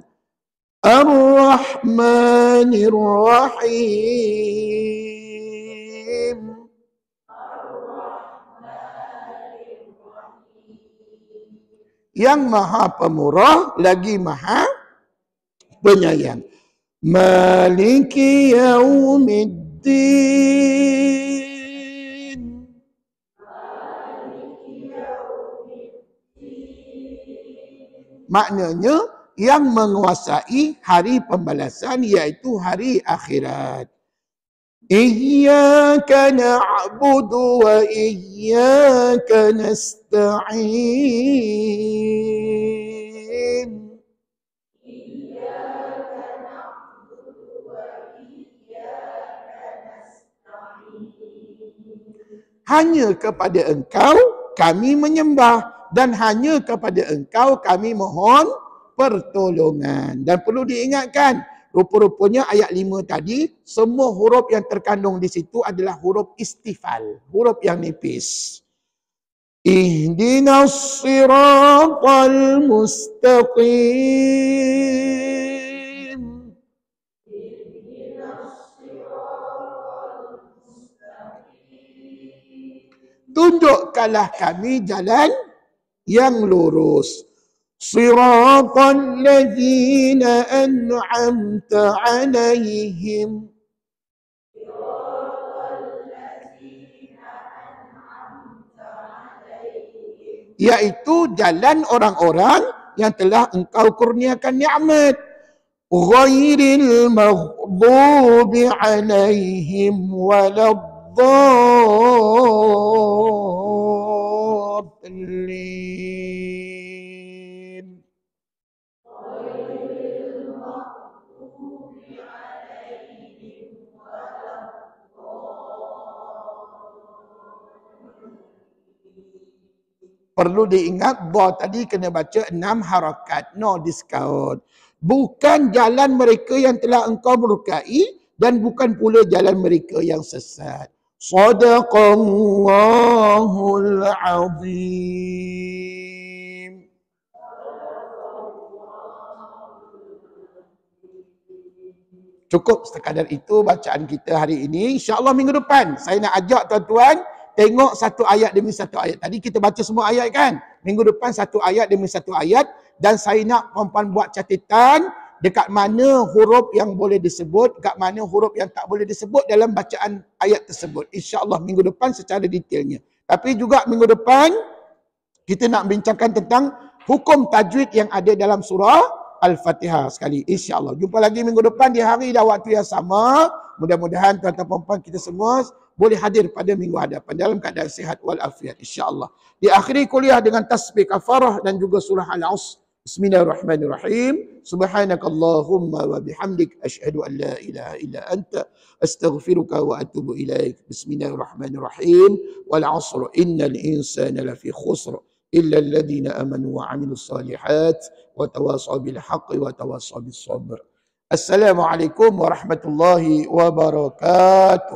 Ar-Rahmanir-Rahim. Yang Maha Pemurah lagi Maha Penyayang. Maliki Yaumiddin. Maknanya yang menguasai hari pembalasan, iaitu hari akhirat. Iyyaka na'budu wa iyyaka nasta'in. Hanya kepada Engkau kami menyembah, dan hanya kepada Engkau kami mohon pertolongan. Dan perlu diingatkan, rupa-rupanya ayat 5 tadi, semua huruf yang terkandung di situ adalah huruf istifal, huruf yang nipis. Ihdinas siratal mustaqim. tunjukkanlah kami jalan yang lurus. Siratal ladzina an'amta 'alaihim. Iaitu jalan orang-orang yang telah engkau kurniakan nikmat. Ghairil maghdubi 'alaihim waladdallin. Perlu diingat, dha tadi kena baca 6 harakat, no discount. Bukan jalan mereka yang telah engkau murkai dan bukan pula jalan mereka yang sesat. Sadaqallahul azim. Cukup sekadar itu bacaan kita hari ini. InsyaAllah minggu depan saya nak ajak tuan-tuan tengok satu ayat demi satu ayat. Tadi kita baca semua ayat kan? Minggu depan satu ayat demi satu ayat. Dan saya nak puan-puan buat catatan dekat mana huruf yang boleh disebut, dekat mana huruf yang tak boleh disebut dalam bacaan ayat tersebut. InsyaAllah minggu depan secara detailnya. Tapi juga minggu depan kita nak bincangkan tentang hukum tajwid yang ada dalam surah Al-Fatihah sekali. InsyaAllah. Jumpa lagi minggu depan di hari dan waktu yang sama. Mudah-mudahan tuan-tuan puan-puan kita semua boleh hadir pada minggu hadapan dalam keadaan sihat walafiat insya-Allah. Diakhiri kuliah dengan tasbih kafarah dan juga surah Al-Asr. Bismillahirrahmanirrahim. Subhanakallahumma wa bihamdik asyhadu an la ilaha illa anta astaghfiruka wa atubu ilaik. Bismillahirrahmanirrahim. Wal 'asr innal insana lafi khusr illa alladhina amanu wa 'amilus salihat wa tawasaw bil haqqi wa tawasaw bis sabr. Assalamualaikum warahmatullahi wabarakatuh.